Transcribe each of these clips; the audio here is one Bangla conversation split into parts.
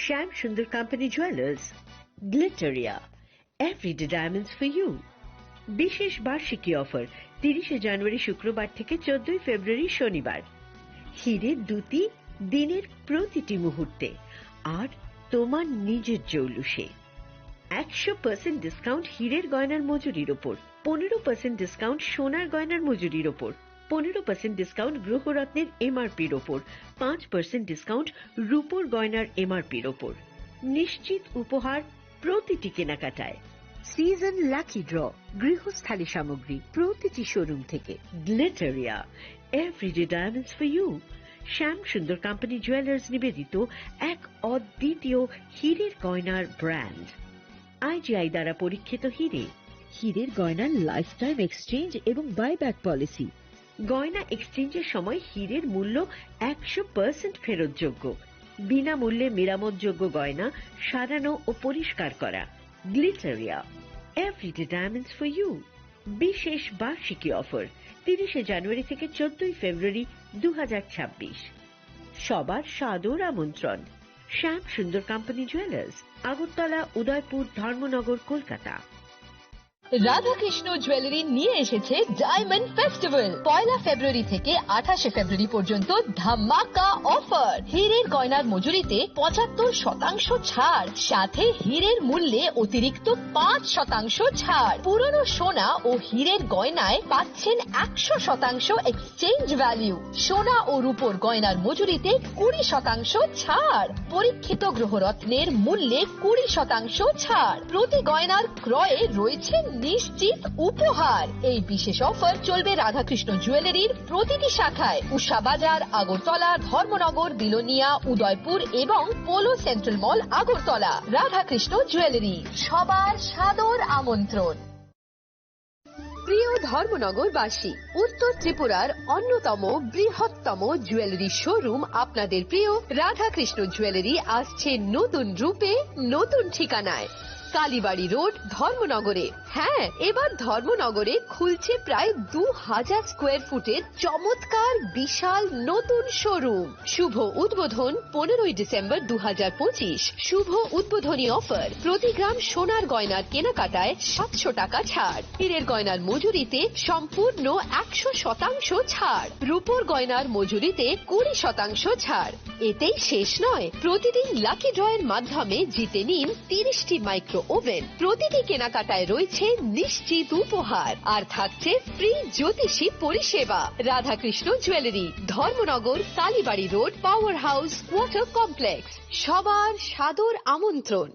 Shyam Sundar Company Jewelers, Glitteria, Everyday Diamonds for you. বিশেষ বার্ষিকী অফার 30 জানুয়ারি শুক্রবার থেকে 14 ফেব্রুয়ারি শনিবার। হীরের দুটি দিনের প্রতিটি মুহূর্তে আর তোমার নিজের জৌলুসে। 100% ডিসকাউন্ট হীরের গয়নার মজুরির ওপর, 15% ডিসকাউন্ট সোনার গয়নার মজুরির ওপর, 15% ডিসকাউন্ট গ্রহরত্নের এমআরপির ওপর, 5% ডিসকাউন্ট রূপোর গয়নার এমআরপির ওপর। নিশ্চিত উপহার প্রতিটি কেনাকাটায়। সিজন লাকি ড্র গৃহস্থালী সামগ্রী প্রতিটি শোরুম থেকে। Glitteria, everyday diamonds for you. Shyam Sundar company jewellers নিবেদিত এক অদ্বিতীয় হীরের গয়নার ব্র্যান্ড। আইজিআই দ্বারা পরীক্ষিত হীরে। হীরের গয়নার লাইফ টাইম এক্সচেঞ্জ এবং বাইব্যাক পলিসি। গয়না এক্সচেঞ্জের সময় হীরের মূল্য 100% ফেরতযোগ্য। বিনামূল্যে মেরামতযোগ্য গয়না সারানো ও পরিষ্কার করা। Glitteria, everyday diamonds for you. বিশেষ বার্ষিকী অফার 30 জানুয়ারি থেকে 14 ফেব্রুয়ারি 2026। সবার সাদর আমন্ত্রণ। শ্যাম Sundar company jewellers, Agartala, Udaipur, Dharmanagar, Kolkata. Radhakrishna jewellery নিয়ে এসেছে ডায়মন্ড ফেস্টিভ্যাল। 1 ফেব্রুয়ারি থেকে 28 ফেব্রুয়ারি পর্যন্ত ধামাকা অফার। হীরের গয়নার মজুরিতে 75% ছাড়, সাথে হীরের মূল্যে অতিরিক্ত 5% ছাড়। পুরনো সোনা ও হীরের গয়নায় পাচ্ছেন 100% এক্সচেঞ্জ ভ্যালু। সোনা ও রূপোর গয়নার মজুরিতে 20% ছাড়। পরীক্ষিত গ্রহরত্নের মূল্যে 20% ছাড়। প্রতি গয়নার ক্রয়ে রয়েছে নিশ্চিত উপহার। এই বিশেষ অফার চলবে রাধাকৃষ্ণ জুয়েলারির প্রতিটি শাখায়, উষা বাজার, আগরতলা, ধর্মনগর, বিলোনিয়া, উদয়পুর এবং পোলো সেন্ট্রাল মল, আগরতলা। রাধাকৃষ্ণ জুয়েলারি, সবার সাদর আমন্ত্রণ। প্রিয় ধর্মনগরবাসী, উত্তর ত্রিপুরার অন্যতম বৃহত্তম জুয়েলারি শোরুম আপনাদের প্রিয় রাধাকৃষ্ণ জুয়েলারি আসছে নতুন রূপে, নতুন ঠিকানায়। কালীবাড়ি রোড, ধর্মনগরে। হ্যাঁ, এবার ধর্মনগরে খুলছে প্রায় 2000 স্কোয়ার ফুটের চমৎকার বিশাল নতুন শোরুম। শুভ উদ্বোধন 15 ডিসেম্বর 2025। শুভ উদ্বোধনী অফার, প্রতি গ্রাম সোনার গয়নার কেনাকাটায় 700 টাকা ছাড়। হীরের গয়নার মজুরিতে সম্পূর্ণ 100% ছাড়। রূপোর গয়নার মজুরিতে 20% ছাড়। এতেই শেষ নয়, প্রতিদিন লাকি ড্রয়ের মাধ্যমে জিতে নিন 30টি মাইক্রো ওভেন। প্রতিটি কেনাকাটায় রয়েছে নিশ্চিত উপহার আর থাকছে ফ্রি জ্যোতিষী পরিষেবা। Radhakrishna jewellery, Dharmanagar, Kalibari road, power house, water complex. সবার সাদর আমন্ত্রণ।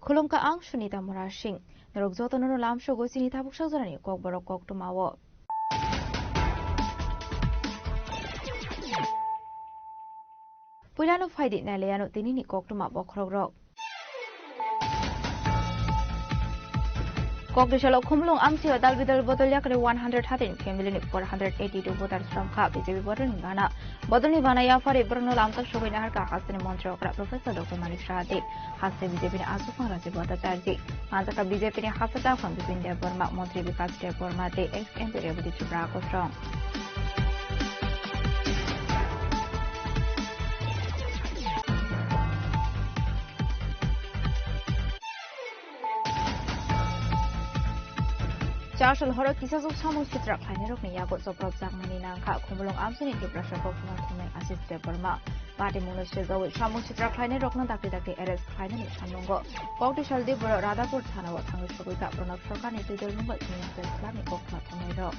Khulongka ang sunita murashing narugzoto no lamsho go sinita buksha zorani kok borok kok tumawo Pulano faidi na leano tinini kok tuma bokrogrok Kok deshalo khumlung amsi dal bidal botol yakre 113 family ni 482 voters from ka BJP voter ni bana botol ni bana ya fare brno lamtak shobai nahar ka hasne montrok professor Dr. Malik Shahade hasne BJP ni asufan raje bota tarji antaka BJP ni hasata khon bipin de burma montri vikas de burma te ex MP rebudi chubra ko strong Charshal Horok kisah sama citra kainirok ni yakut soprop zakmani nangka kumulong amsini di prasya kokuma tumai asis de Burma. Pati munus jazawit sama citra kainirok na dakti eres kainir samlonggo. Kok di shaldi bro Radapur thana wa thangu shogoi ka pranab sarkar ni tidal nunggo tumai Islami kokuma tumai ro.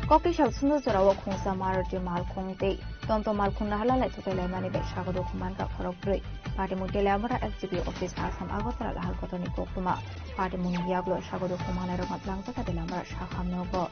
Kokishal Sunusarawa Kungsa Marati Malkongte, Tonto Malkunda Halala to the Lemani Shagado Kumanga Korokre, Party Mutelamara FGP office has some Agotara Halkotoni Kokuma, Party Mungiaglo Shagado Kumana Blanca de Lamara Shaham Nogo.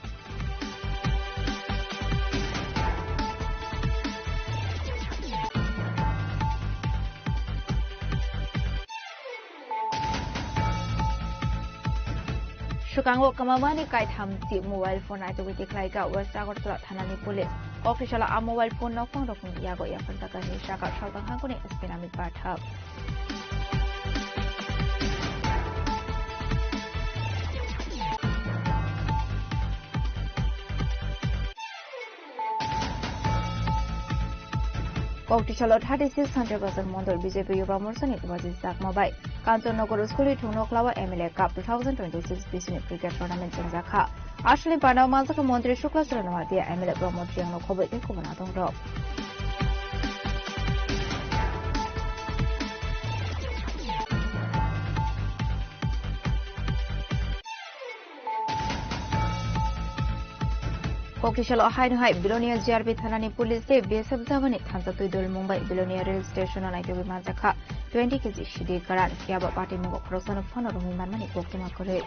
Shukango Kamamani Kai Tamsi mobile phone at the Witiklaika, West Agotla Tanani police. Official a mobile phone no phone of Yago Yapantaka Shaka Shaka Hankuni Spinamic Bath. Koktishalot 3600% Mondol BJP Yuba Morson it was his dark mobile. Kanto Nogoro School Tunoklawa MLA Cup 2026 Business Cricket Tournament in Zaka. Ashley Pana Mazaka Montri Shukla Suranawati MLA Promotion no Kobe Kumanatong Rock. Kokishal Ohio Billionaire GRB Thanani Police Day BSF Zavani Tanzatu Dul Mumbai Billionaire Rail Station on Itobi Manzaka 20 kg Shidi Karan Kiaba Party Mungo Croson of Honor Human Mani Pokima Kore.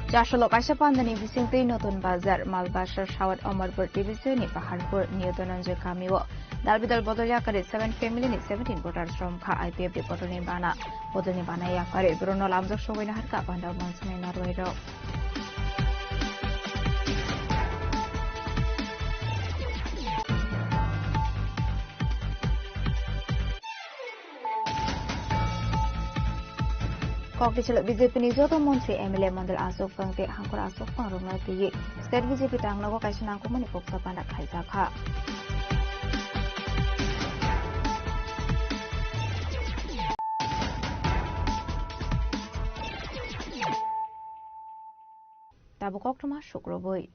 Jashalo Kashapandani Visinte Notun Bazar Malbashar Shawat Omar Division Paharpur Newtonanjo Kamiwo Dalbidal Bodolyakare 7 family 17 voters from Ka IPF Botoni Bana Bodoni Bana Yakare Bruno Lamzo Showin Harka Banda Monsumi Narwero. Kokishal BJP Nijoto Montri MLA Mandal Asok Fangte Hankor Asok Fang Rumati State BJP Tangnago Kashinanko Mani Poksa Panda Kaizaka. Tabukokuma Shukroboi.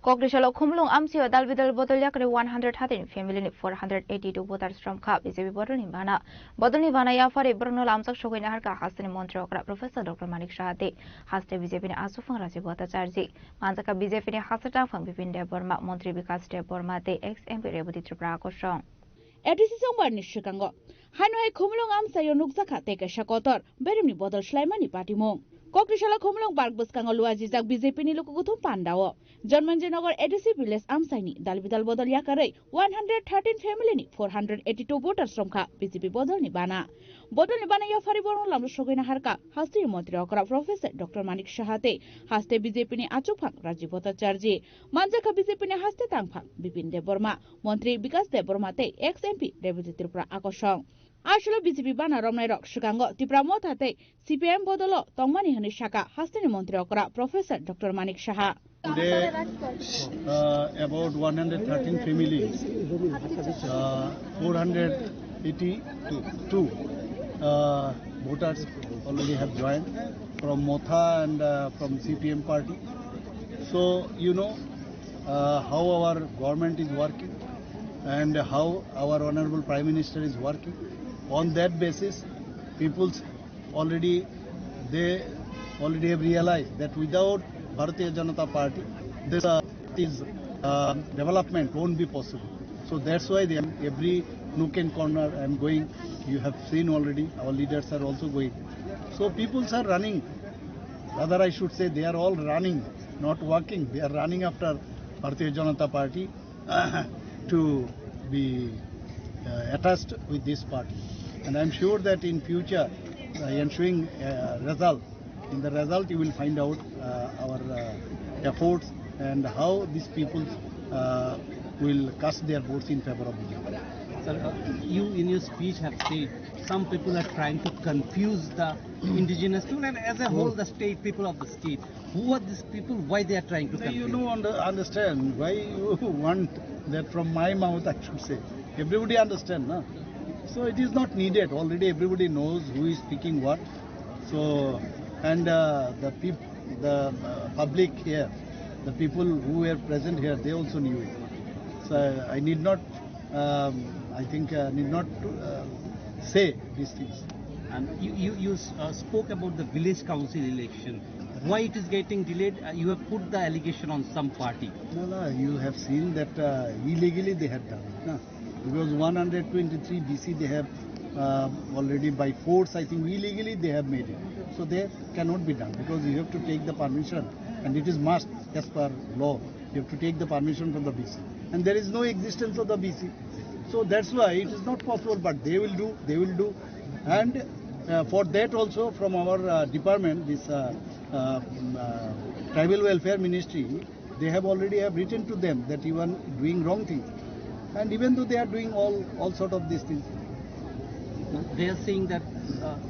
Kokishalo Kumlung Amsio Dalvidal Bodolyakre 113 family 482 voters from Kap is a Bodoni Bana. Bodoni Bana Yafari Bruno Lamsak Shogina Harka Hassan Montreal Professor Dr. Manik Shahate has the BJP Asufang Rajibota Charji. Manzaka BJP Hasata from Bipin de Burma, Montri Bikas de Burma, the ex MP Rebuti Tripraco Shong. Edisisong bar ni Chicago. Hanoi Kumlung Amsa Yonukzaka take a shakotor, Beremy Bodol Schleimani Patimo. Kokrishala Kumlung Park Buskango Luazizak BJP ni Lukutum Pandao. John Manjanagar EDC Viles Amsaini, Dalvidal Bodol Yakare, 113 family 482 voters from Ka, BJP Bodol Nibana. Bodol Nibana Yafari Boron Lam Shogina Harka, Hasti Montreokra Professor Dr. Manik Shahate, Haste BJP ni Achupang, Rajibota Charji, Manjaka BJP ni Haste Tangpang, Bipin de Burma, Montri Bikas de Burmate, ex MP, Deputy Tripura Akoshong. Ashlo BJP Bana Romney Rock, Chicago, Tipramotate, CPM Bodolo, Tongmani Hanishaka, Hastini Montreokra, Professor Dr. Manik Shaha. Today, about 113 families, 482 voters already have joined from Motha and from CPM party. So, you know how our government is working and how our Honorable Prime Minister is working. On that basis, people already have realized that without Bharatiya Janata Party, this development won't be possible. So that's why every nook and corner I'm going. You have seen already, our leaders are also going. So people are running. Rather, I should say they are all running, not walking. They are running after Bharatiya Janata Party to be attached with this party. And I'm sure that in future, ensuing result, in the result you will find out our efforts and how these people will cast their votes in favor of BJP. Sir, you in your speech have said some people are trying to confuse the indigenous people and as a whole the state people of the state. Who are these people? Why they are trying to confuse? You don't understand why you want that from my mouth, I should say. Everybody understand, no? So it is not needed. Already everybody knows who is speaking what. So and the public here The people who were present here, they also knew it. So I need not, need not say these things. And you spoke about the village council election. Why it is getting delayed? You have put the allegation on some party. No, you have seen that illegally they had done it. No? Because 123 BC they have already by force, I think illegally they have made it. So they cannot be done because you have to take the permission, and it is must as per law. You have to take the permission from the BC. And there is no existence of the BC. So that's why it is not possible, but they will do. And for that also from our department, this Tribal Welfare Ministry, they have already written to them that you are doing wrong things. And even though they are doing all sort of these things. They are saying that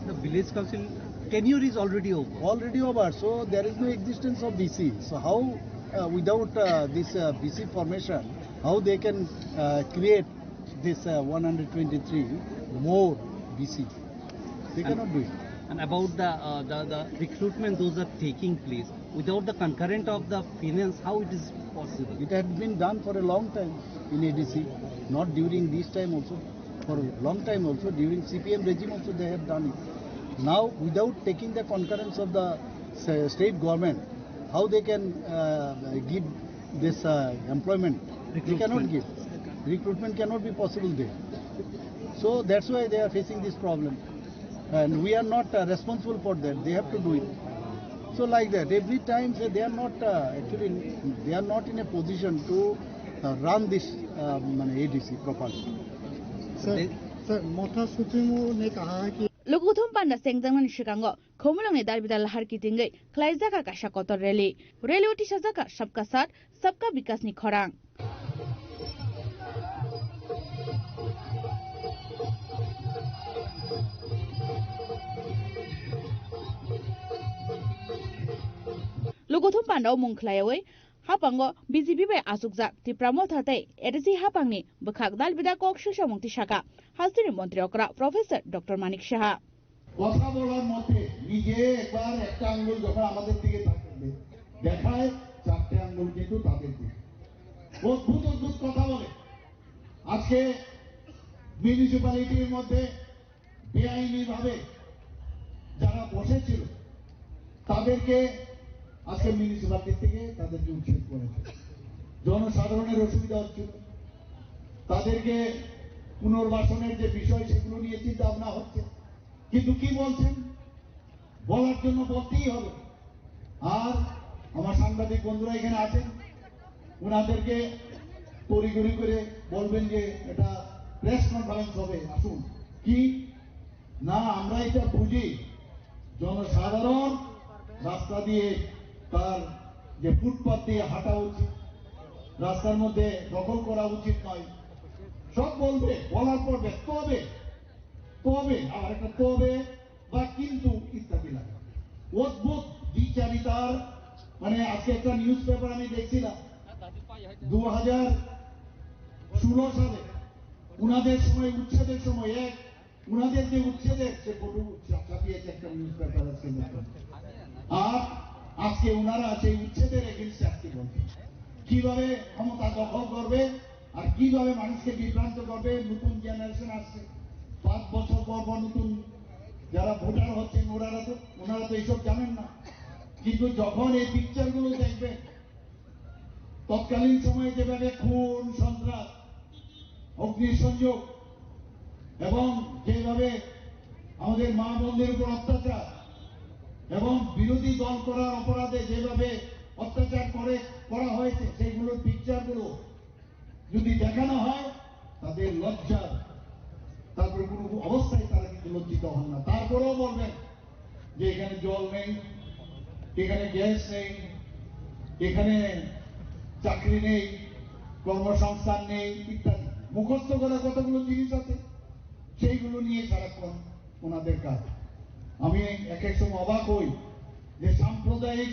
the village council tenure is already over. So there is no existence of BC. So how, without this BC formation, how they can create this 123 more BC? They cannot do it. And about the recruitment, those are taking place without the concurrent of the finance. How it is possible? It had been done for a long time in ADC, not during this time also. For a long time also, during CPM regime also they have done it. Now, without taking the concurrence of the state government, how they can give this employment? They cannot give. Recruitment cannot be possible there. So that's why they are facing this problem. And we are not responsible for that. They have to do it. So like that, every time they are not they are not in a position to run this ADC properly. Sir मोटा सुप्रीमो ने कहा है कि Luguthum panda sengzangman shikango khomulong edar bidal har kitingai klaizaka ka shakotor rally uti shazaka sabka saath sabka vikas ni khorang Luguthum panda mungkhlaioi hapango BJP bai asukjak tipramo thatai edisi hapangni bukhak dal bida kok shusamungti shaka হাসির মন্ত্রী অকরা প্রফেসর ডক্টর মানিক সাহা কথা বলার মধ্যে নিজে একবার একটা আঙ্গুল যখন আমাদের দিকে তাকাবে দেখায় চারটে আঙ্গুল কিন্তু তাদের দিকে অদ্ভুত কথা বলে আজকে মিউনিসিপ্যালিটির মধ্যে বেআইনি ভাবে যারা বসেছিল তাদেরকে আজকে মিউনিসিপ্যালিটি থেকে তাদেরকে উচ্ছেদ করেছে জনসাধারণের অসুবিধা হচ্ছিল তাদেরকে পুনর্বাসনের যে বিষয় সেগুলো নিয়ে চিন্তা ভাবনা হচ্ছে কিন্তু কি বলছেন বলার জন্য বলতেই হবে আর আমার সাংবাদিক বন্ধুরা এখানে আছেন ওনাদেরকে তড়িঘড়ি করে বলবেন যে এটা প্রেস কনফারেন্স হবে আসুন কি না আমরা এটা বুঝি জনসাধারণ রাস্তা দিয়ে তার যে ফুটপাথ দিয়ে হাঁটা উচিত রাস্তার মধ্যে দখল করা উচিত নয় সব বলবে বলার পর ব্যক্ত হবে আর একটা তবে বা কিন্তু ইত্যাদি লাগে অদ্ভুত দ্বিচারিতার মানে আজকে একটা নিউজ পেপার আমি দেখছিলাম 2016 সালে উনাদের সময় উচ্ছেদের সময় উনাদের যে উচ্ছেদের সে ফটো ছাপিয়েছে একটা নিউজ পেপার আজকে আর আজকে উনারা সেই উচ্ছেদের এগেইনস্টে আসতে বলছে কিভাবে ক্ষমতা দখল করবে আর কিভাবে মানুষকে বিভ্রান্ত করবে নতুন জেনারেশন আসছে 5 বছর পর নতুন যারা ভোটার হচ্ছেন ওনারা তো এইসব জানেন না কিন্তু যখন এই পিকচারগুলো দেখবে তৎকালীন সময়ে যেভাবে খুন সন্ত্রাস অগ্নিসংযোগ এবং যেভাবে আমাদের মা বোনদের উপর অত্যাচার এবং বিরোধী দল করার অপরাধে যেভাবে অত্যাচার করা হয়েছে সেইগুলোর পিকচারগুলো যদি দেখানো হয় তাদের লজ্জা তারপরে কোনো অবস্থায় তারা কিন্তু লজ্জিত হন না তারপরেও বলবেন যে এখানে জল নেই এখানে গ্যাস নেই এখানে চাকরি নেই কর্মসংস্থান নেই ইত্যাদি মুখস্থ করা কতগুলো জিনিস আছে সেইগুলো নিয়ে সারাক্ষণ ওনাদের কাজ আমি এক সময় অবাক হই যে সাম্প্রদায়িক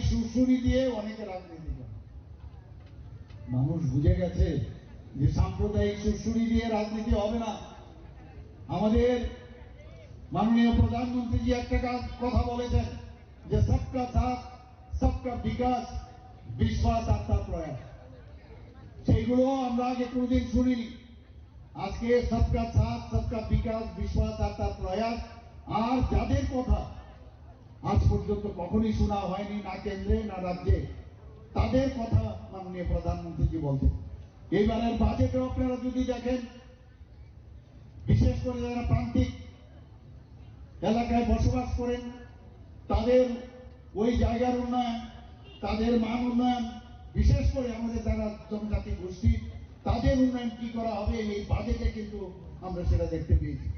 সুরসুরি দিয়ে অনেকে রাজনীতি করে মানুষ বুঝে গেছে যে সাম্প্রদায়িক সুরসুরি দিয়ে রাজনীতি হবে না আমাদের মাননীয় প্রধানমন্ত্রীজি একটা কথা বলেছেন যে সবকা সাথ सबका विकास विश्वास आत्मा प्रयास সেগুলো আমরা আগে কোনোদিন শুনিনি আজকে सबका साथ सबका विकास विश्वास आत्मा प्रयास আর যাদের কথা আজ পর্যন্ত কখনোই শোনা হয়নি না কেন্দ্রে না রাজ্যে তাদের কথা মাননীয় প্রধানমন্ত্রী বলতেন এইবারের বাজেটে আপনারা যদি দেখেন বিশেষ করে যারা প্রান্তিক এলাকায় বসবাস করেন তাদের ওই জায়গার উন্নয়ন তাদের মান উন্নয়ন বিশেষ করে আমাদের যারা জনজাতি গোষ্ঠী তাদের উন্নয়ন কি করা হবে এই বাজেটে কিন্তু আমরা সেটা দেখতে পেয়েছি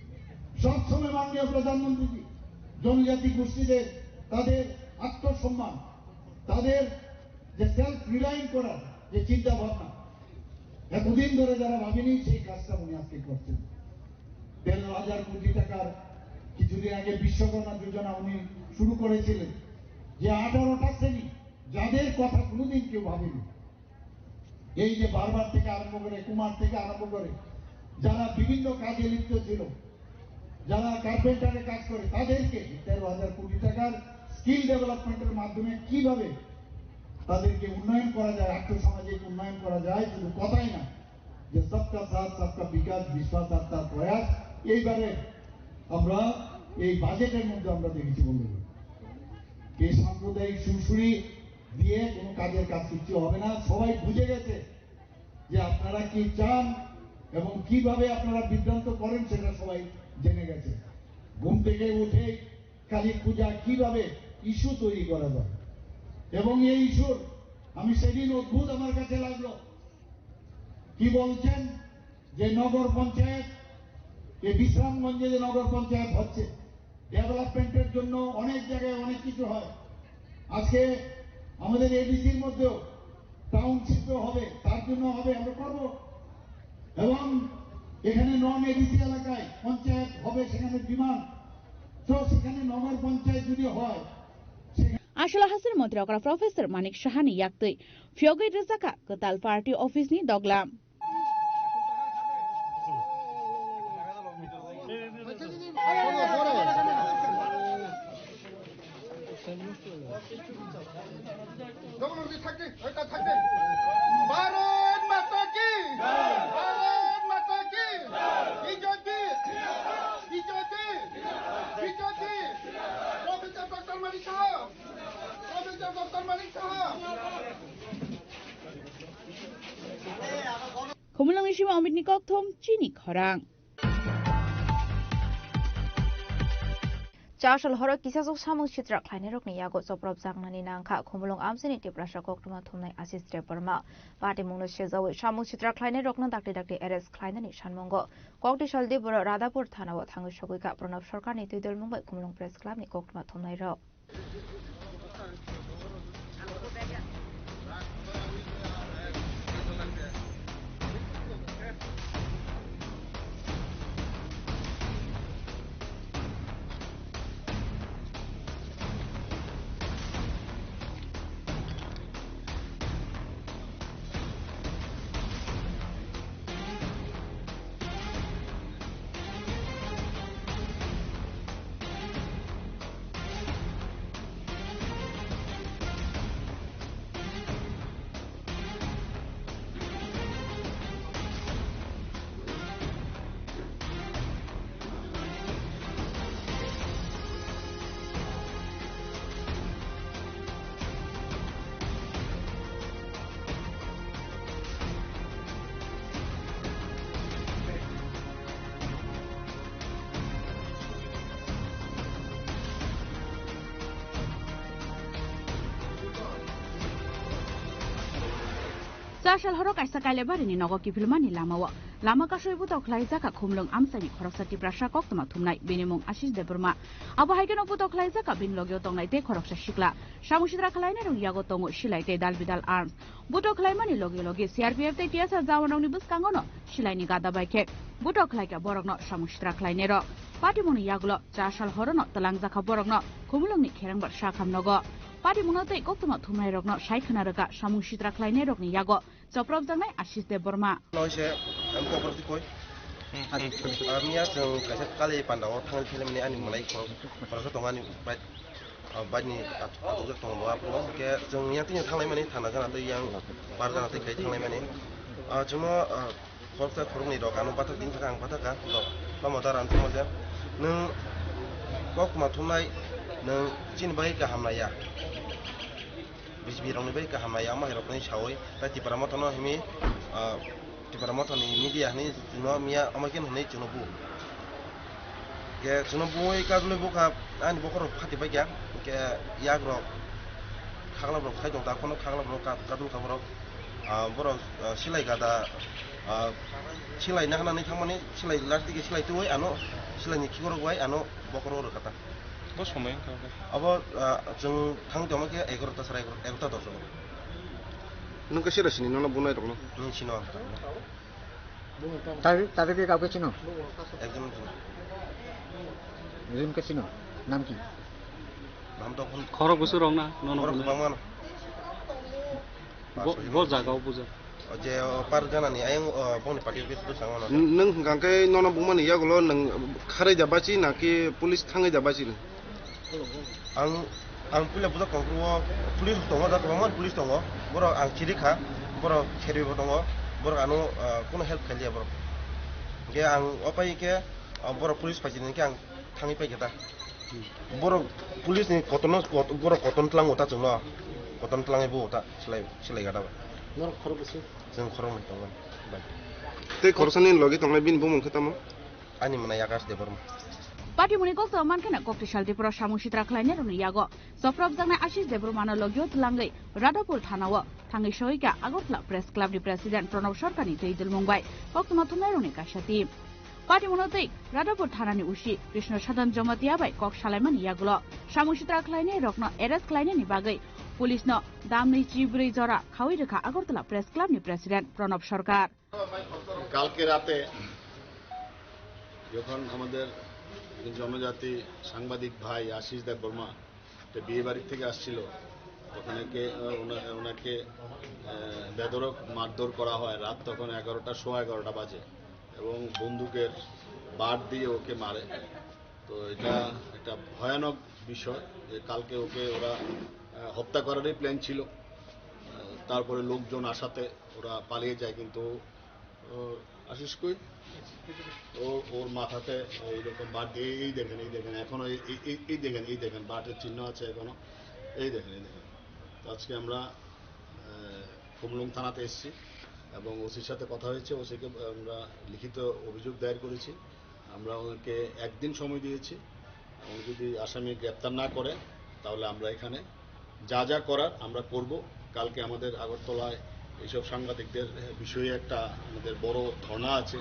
সবসময় মাননীয় প্রধানমন্ত্রী জনজাতি গোষ্ঠীদের তাদের আত্মসম্মান তাদের যে সেলফ রিলাইন করার যে চিন্তা ভাবনা এতদিন ধরে যারা ভাবেনি সেই কাজটা উনি আজকে করছেন 13,000 কোটি টাকার কিছুদিন আগে বিশ্বকর্মা যোজনা উনি শুরু করেছিলেন যে 18টা শ্রেণী যাদের কথা কোনোদিন কেউ ভাবেনি এই যে বারবার থেকে আরম্ভ করে কুমার থেকে আরম্ভ করে যারা বিভিন্ন কাজে লিপ্ত ছিল যারা কার্পেন্টারে কাজ করে তাদেরকে 13,000 কোটি টাকার স্কিল ডেভেলপমেন্টের মাধ্যমে কিভাবে তাদেরকে উন্নয়ন করা যায় আর্থসামাজিক উন্নয়ন করা যায় শুধু কথাই না যে সবকা সাথ সবকা বিকাশ বিশ্বাস আর তার প্রয়াস এইবারে আমরা এই বাজেটের মধ্যে আমরা দেখেছি বন্ধুরা এই সাম্প্রদায়িক সুরসুরি দিয়ে কোনো কাজের কাজ কিছু হবে না সবাই বুঝে গেছে যে আপনারা কি চান এবং কিভাবে আপনারা বিভ্রান্ত করেন সেটা সবাই জেনে গেছে ঘুম থেকে উঠে কালী পূজা কিভাবে ইস্যু তৈরি করা যায় এবং এই ইস্যুর আমি সেদিন অদ্ভুত আমার কাছে লাগলো কি বলছেন যে নগর পঞ্চায়েত এই বিশ্রামগঞ্জে যে নগর পঞ্চায়েত হচ্ছে ডেভেলপমেন্টের জন্য অনেক জায়গায় অনেক কিছু হয় আজকে আমাদের এডিসির মধ্যেও টাউনশিপও হবে তার জন্য হবে আমরা করব এবং এখানে নন এডিসি এলাকায় পঞ্চায়েত হবে সেখানে ডিমান্ড তো সেখানে নগর পঞ্চায়েত যদি হয় Ashla Hasan Montrokra Professor Manik Shahani Yaktui Fiogai Rezaka Ketal Party Office ni Doglam Bharat Mata की भारत माता की BJP BJP BJP professor doctor Manik Saha professor doctor Manik Saha Khumulong Ishima Omid Nikok Thom Chini Khorang চাশল হরক কিসাজক সামুং চিত্রা খাইনে রকনি ইয়াগো সপ্রব জাগনানি নাংখা খুমুলং আমসিনি টিপ্রাসা কোকটুমা থুমনাই আশিস রেপরমা পার্টি মুংনো সেজাও সামুং চিত্রা খাইনে রকনা দাকটি দাকটি এরেস খাইনানি সানমঙ্গ ককটি সলদি বড় রাধাপুর থানাও থাঙ্গু সগুইকা প্রণব সরকারনি তুইদল মুম্বাই খুমুলং প্রেস ক্লাবনি কোকটুমা থুমনাই র Sashal Horok Aisa Kailebarini Nogo Kipilmani Lamawa Lama Kashoibu Toklai Zaka Khumlong Amsani Khorosati Prasha Kokhtama Thumnai Benimong Ashis Deburma Aba Haigen Obu Toklai Zaka Bin Logyo Tongnai Te Khoroksa Shikla Shamushidra Kalaine Rong Yago Tongo Shilai Te Dalbidal Arms Butoklai Mani Logyo Logi CRPF Te Tiasa Zawanong Bus Kangono Shilai ni Gada Baike Butoklai Ka Borogno Shamushidra Kalaine Ro Party Moni Yagulo Chashal Horono Talang Zaka Borogno Khumlong ni Kherang Bar Shakam Nogo Party Munate Koktama Thumnai Rogno Shaikana Raga Shamushidra Kalaine Rogni Yago Soprov Jangai Ashis Deburma Loise amko bertikoi Armia jeng kaset kali pandau tangan film ini ani mulai kalau tongan baik बायनि आतुजों दङ बाबो के जों यातिनि थांनाय माने थाना जाना दै yang बार जाना दै थांनाय माने जोङो खरसा खरंनि दं आनो बाथा दिन थाखा आं बाथा का लामा दारान थमजा नों गक माथुमनाय नों चिन बाय गाहामनाया बिसबिरावनि बाय गाहामनाया माहिरकनि सावै दा तिपारा माथनो हिमि तिपारा माथनि मिडिया नि जोंनो मिया अमाकेन होनै जोंनो बु के जोंनो बुय काजुले बुका आनि बखर फाति बाय गया के याग्र खागला ब्र खाय दं दा खनो खागला ब्र कादुल खाबर बर सिलाय गादा सिलाय ना हानानै थांमाने सिलाय लास्टिके सिलाय तुय आनो सिलायनि खिगर गय आनो बखर रो कथा बो समय अब जों थां दमा के 11टा सारा 11टा दस नों कसे रसिनि नों बुनाय दं नों सिनो তাদেরকে কাউকে চিনো একজন একজনকে চিনো নাম কি নাম তো খর বছর রং না খর বামান বো জাগাও বুঝা যে পার জানানি আই বনি পার্টি বেস সাংনো नों गांके नन बुमानि यागलो नों खारै जाबासि नाकि पुलिस थाङै जाबासि आं पुलिस बुजा कंक्रुवा पुलिस दङ दा गोबां पुलिस दङ बर आं चिरिखा बर खेरिबो दङ बर आनो कोनो हेल्प खालिया बर के आं अपाय के बर पुलिस फाजिनि के आं थाङै पाइकेता बर पुलिस नि बर कतन तलां उता जोंनो कतन तलाङै बो उता सिलाय गादा नर खरबसे जों खरम दङ ते खरसानि लगे तंनाय बिन बुमन खताम आनि मनाय आकाश देबर पार्टीमुनि कक्स मानखेना कक्टिशाल देपुरा सामुसित राख्लायने रनि यागो सफ्रब जांनाय आशिष देब्रमानो लगियो थलांगै रादापुर थानाव थाङै सहिका आगरतला प्रेस क्लाबनि प्रेसिडेन्ट प्रणब सरकारनि दैदल मुंबाय कक्समा थुमनाय रनि काशाति पार्टी मनोतै रादापुर थानानि उसी कृष्ण सदन जमतिया बाय कक सालायमानि यागलो सामुसित राख्लायने रक्न एरेस्ट खालायनायनि बागै पुलिसनो दामनै चिब्रै जरा खावै रेखा आगरतला प्रेस क्लाबनि प्रेसिडेन्ट प्रणब सरकार কালকে রাতে যখন আমাদের জনজাতি সাংবাদিক ভাই আশিস দেব বর্মা বিয়ে বাড়ি থেকে আসছিল ওনাকে বেদরক মারধর করা হয় রাত তখন 11টা বাজে এবং বন্দুকের বাট দিয়ে ওকে মারে তো এটা একটা ভয়ানক বিষয় যে কালকে ওকে ওরা হত্যা করারই প্ল্যান ছিল তারপরে লোকজন আসাতে ওরা পালিয়ে যায় কিন্তু আশিস কই ওর মাথাতে এইরকম বাট দিয়ে এই দেখেন এখনো এই দেখেন বাটের চিহ্ন আছে এখনো এই দেখেন তো আজকে আমরা খুমলুং থানাতে এসেছি এবং ওসির সাথে কথা হয়েছে ওসিকে আমরা লিখিত অভিযোগ দায়ের করেছি আমরা ওকে একদিন সময় দিয়েছি এবং যদি আসামি গ্রেপ্তার না করে তাহলে আমরা এখানে যা যা করার আমরা করব কালকে আমাদের আগরতলায় এইসব সাংবাদিকদের বিষয়ে একটা আমাদের বড় ধর্ণা আছে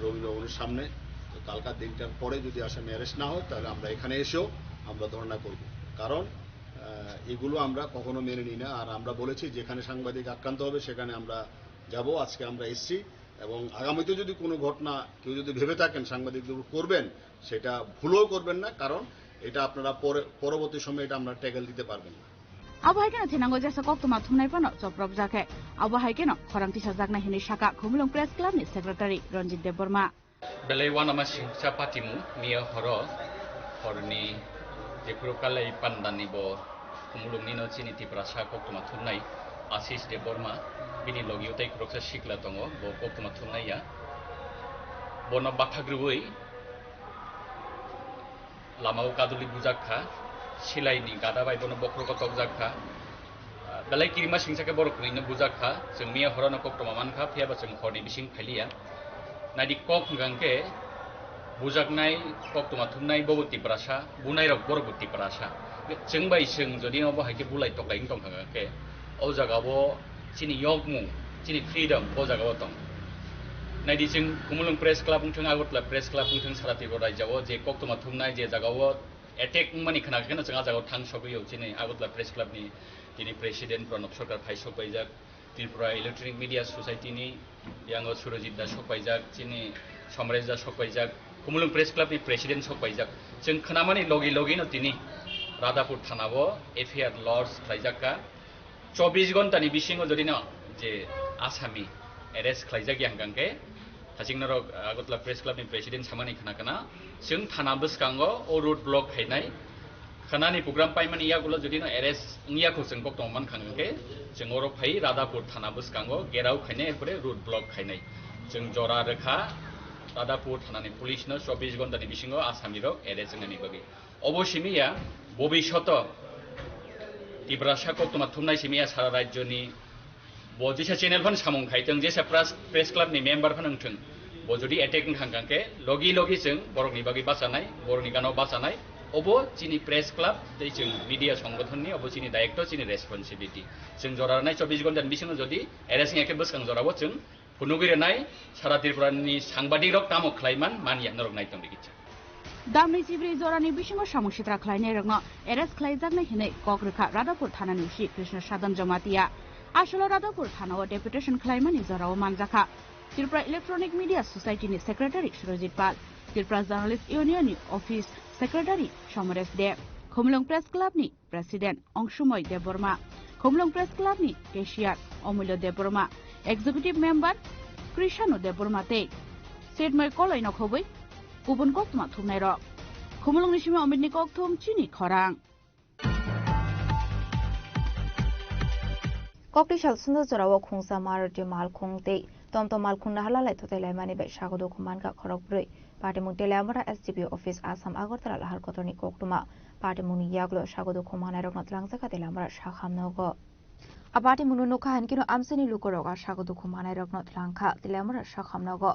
রবীন্দ্রভবনের সামনে তো কালকার দিনটার পরে যদি আসামি অ্যারেস্ট না হয় তাহলে আমরা এখানে এসেও আমরা ধর্ণা করব কারণ এগুলো আমরা কখনো মেনে নিই না আর আমরা বলেছি যেখানে সাংবাদিক আক্রান্ত হবে সেখানে আমরা যাব আজকে আমরা এসেছি এবং আগামীতে যদি কোনো ঘটনা কেউ যদি ভেবে থাকেন সাংবাদিকদের করবেন সেটা ভুলও করবেন না কারণ এটা আপনারা পরবর্তী সময়ে এটা আমরা ট্যাকেল দিতে পারবেন না Abahai tinanggo jasa koktuma thumnai pano choprok jake abahai keno khorang tisa jakna hini saka Khumlung Press Club ni secretary Ranjit Deborma belai wana masing sa patimu mia horo horni jepro kalai pandani bo Khumlung ni no chini tipra sa koktuma thumnai Ashish Deborma bini logiyo tai kroksa shikla tongo bo koktuma thumnai ya bono bathagrui lamau kaduli bujakha silai ni gada bai bono bokro kotok jakha belai kirima singsa ke borok ni bujakha जों मिया हरनो कोक्टमा मानखा फेबा जों हरनि बिसिं फालिया नादि कक गंके बुjaknai koktoma thumnai boboti prasa bunai rok boroboti prasa जों bai जों जदि न बाहायके बुलाइ तकाइ दं हाके औ जागाबो चिनि यगमु चिनि फ्रीडम औ जागाबो दं नादि जों Khumlung Press Club थों आगरतला Press Club थों सारातिबो रायजावो जे कोक्टमा थुमनाय जे जागावो एटेक मानि खोनाखैनो जों जागाव थां सगैयो चिनि आगरतला Press Club नि दिनै प्रेसिडेन्ट प्रणब सरकार फाइ सबायजाक त्रिपुरा इलेक्ट्रनिक मिडिया ससाइटी नि यांगो सुरजित दा सबायजाक चिनि समरेश दा सबायजाक Khumlung Press Club नि प्रेसिडेन्ट सबायजाक जों खोनामानि लगिनो दिनै रादापुर थानावो एफआईआर लॉज खालायजाका 24 घन्टानि बिसिङाव जदि न जे आसामी एरेस्ट खालायजाक यांगांके हासिंगनर आगरतला Press Club नि प्रेसिडेन्ट सामानि खोनाकना जों थाना बसकांगो ओ रोड ब्लक खायनाय खानानि program पाइमान इयागुलो जुदि न एरेस्ट इयाखौ जों कक्टमान खांगे जों अरो फाइ रादापुर थाना बसकांगो गेराव खायनाय एफोरे रुट ब्लक खायनाय जों जरा रेखा रादापुर थानानि पुलिसनो 24 घन्टानि बिसिङाव आसामिरो एरेस्ट जोंनि बगै अबसिमिया भबिष्यत तिब्रासा कक्टमा थुमनाय सिमिया सारा राज्यनि बजिसा चेनेल फन सामुं खायथों जेसा प्रेस क्लाबनि मेम्बार फन नोंथों बजुदि एटेकिं खांगांके लगी जों बरकनि बगै बासानाय बरकनि गानाव बासानाय अबो चिनि प्रेस क्लाब जों मिडिया संगठननि अबो चिनि दायित्व चिनि रेसपन्सिबिलिटी जों जरानाय 24 घन्टानि बिसिङाव जुदि एरेस्ट एके बसकां जराबो जों पुनुगिरनाय सारा त्रिपुरानि सांबादिक रक तामक खालायमान मानिया नरक नायतों बिगिचा दामनि जिब्रै जरानि बिसिङाव सामुं सित्रा खालायनाय रंनो एरेस्ट खालायजानाय हिनै कक्रेखा रादापुर थानानि उसी कृष्ण साधन जमातिया आसल रादापुर थानाव डेपुटेशन खालायमानि जराव मानजाखा त्रिपुरा इलेक्ट्रनिक मीडिया सोसाइटीनि सेक्रेटारि सुरजित पाल त्रिपुरा जर्नलिस्ट यूनियननि office secretary Samaresh Dev Khumulong press क्लाबनि प्रेसिडेंट अंशुमय देबबर्मा खुमलुं प्रेस क्लाबनि cashier Amulya Debbarma executive member Krishna Debbarma ते सेटमय कलयनो खबै गुबुन कक्टमा थुमनाय र खुमलुंनि सिमा अमितनि कक्टम चिनि खरां कक्टिशाल सुंदर जराव खुंसा मारुति मालखुं ते तमतो मालखुं नाहलालाय थोथायलाय मानि बे सागदो खुमान का खरगब्रै पार्टीमुं तेलामरा एसडीपी ऑफिस आसाम आगरतला लाहार कतरनि कक्टमा पार्टीमुंनि यागलो सागदो खुमानाय रगना tlangzaka तेलामरा साखामनोगो आ पार्टीमुं नुखा हानकिनो आमसेनि लुकरगा सागदो खुमानाय रगना tlangखा तेलामरा साखामनोगो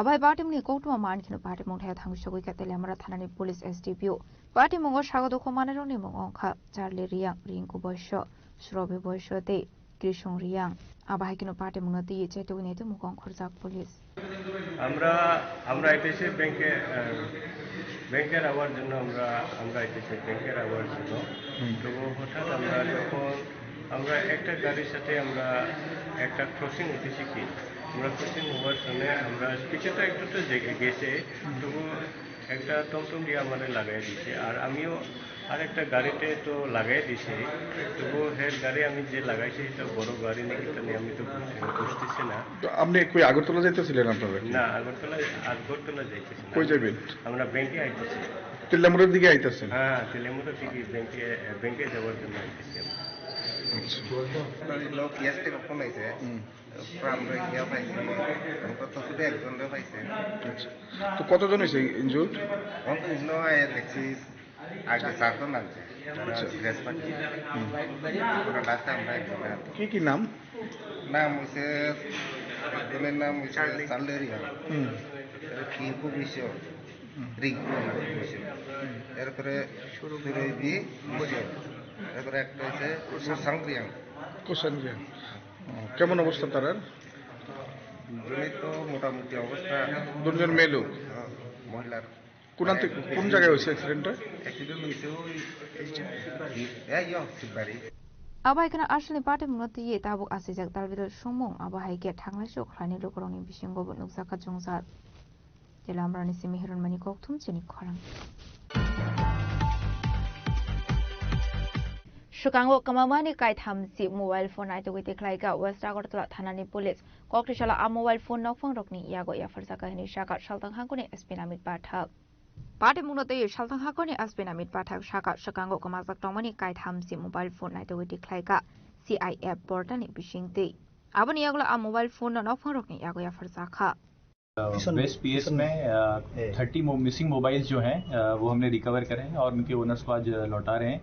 आबाय पार्टीमुंनि कक्टमा मानकिनो पार्टीमुं थाया थांसुगैका तेलामरा थानानि पुलिस एसडीपी पार्टीमुंगो सागदो खुमानाय रगनि मुं अंखा चार्ली रियां रिंकु बयसो सुरभि बयसो ते कृष्ण रियां আবাহিকিনো পার্টি মুনতে ইচ্ছে তো নেতে মুকং খরজাক পুলিশ আমরা আইতেছি ব্যাংকের আওয়ার জন্য আমরা আইতেছি ব্যাংকের আওয়ার জন্য তো হঠাৎ আমরা একটা গাড়ির সাথে আমরা একটা ক্রসিং উঠেছি কি আমরা ক্রসিং হওয়ার সময় আমরা পিছনটা একটু তো গেছে তবু একটা টমটম দিয়ে আমাদের লাগাই দিয়েছে আর আমিও আর একটা গাড়িতে তো লাগাই দিয়েছে তবু হের গাড়ি আমি যে লাগাইছি এটা বড় গাড়ি নাকি তা আমি তো বুঝতেছি না তো আপনি কই আগরতলা যাইতেছিলেন আপনারা না আগরতলা যাইতেছি না কই যাবেন আমরা ব্যাংকে আইতেছি তেলামুরের দিকে আইতেছেন হ্যাঁ তেলামুরের দিকে ব্যাংকে যাওয়ার জন্য আইতেছি লোক ইয়াস্তে কখন আইছে আমরা ইয়া পাইছি আমরা তো শুধু একজন লোক পাইছে তো কতজন হয়েছে ইনজুর্ড অন্য দেখছি আগে চারজন আছে ড্রেস পাচ্ছি ওরা লাস্টে আমরা একজন কি নাম হচ্ছে একজনের নাম হচ্ছে চার্লেরিয়া কিরকু বিষয় রিঙ্কু বিষয় এরপরে সুরভি বিষয় এরপরে একটা হচ্ছে কোসাংরিয়াং কেমন অবস্থা তার দুজনেই তো মোটামুটি অবস্থা দুজন মেয়ে লোক মহিলার কোন জায়গায় হয়েছে অ্যাক্সিডেন্টটা হয়েছে ওই আবাইখানা আসলে পার্টি মুনতে ইয়ে তাবুক আসিজাক দালবিদর সুমুং আবাহাইকে থাংলাই সখলানি লোকরংनि बिसिंगबो नुकजाखा जंजार जेलामरानि सिमि हिरनमानि कक्टुम चिनि खरां Shukango kamamani kai thamsi mobile phone ai tugite khlaika West Agartala thanani police koktishala a mobile phone nokphang rokni yago ya farsaka hini shaka shaltang hangkoni espinamit pathak Party munote shaltang hangkoni espinamit pathak shaka Shukango kamazak tongmani kai thamsi mobile phone ai tugite khlaika CIF portani bishingti abani yago a mobile phone nokphang rokni yago ya farsaka west PS में 30 मिसिंग मोबाइल्स जो हैं वो हमने रिकवर करे हैं और उनके ओनर्स को आज लौटा रहे हैं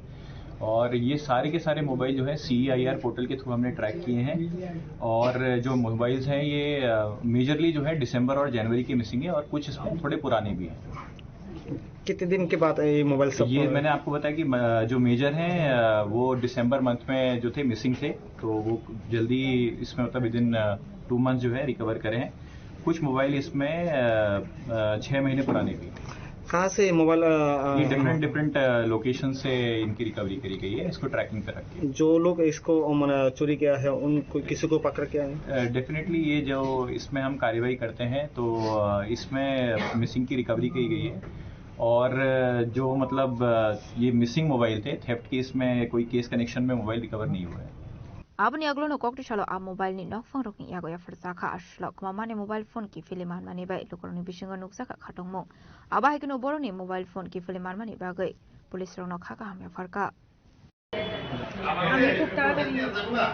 और ये सारे के सारे मोबाइल जो है CEIR पोर्टल के थ्रू हमने ट्रैक किए हैं और जो मोबाइल्स हैं ये मेजरली जो है दिसंबर और जनवरी के मिसिंग है और कुछ इसमें थोड़े पुराने भी हैं कितने दिन के बाद ये मोबाइल सब ये मैंने आपको बताया कि जो मेजर हैं वो दिसंबर मंथ में जो थे मिसिंग थे तो वो जल्दी इसमें मतलब विद इन 2 मंथ जो है रिकवर करे हैं कुछ मोबाइल इसमें 6 महीने पुराने भी कहाँ से मोबाइल ये डिफरेंट लोकेशन से इनकी रिकवरी करी गई है इसको ट्रैकिंग पे रख के जो लोग इसको चोरी किया है उनको किसी को पकड़ के आए डेफिनेटली ये जो इसमें हम कार्रवाई करते हैं तो इसमें मिसिंग की रिकवरी की गई है और जो मतलब ये मिसिंग मोबाइल थे थेफ्ट केस में कोई केस कनेक्शन में मोबाइल रिकवर नहीं हुआ है Abani aglono koktishala a mobile ni nokphang rokni yago ya farsaka ashla kumamani mobile phone ki filiman mani bai lukorni bisinga nuksaka khatongmo abahaikino boroni mobile phone ki filiman mani bagai police রং খাকা হামে ফারকা আমি খুব তাড়াতাড়ি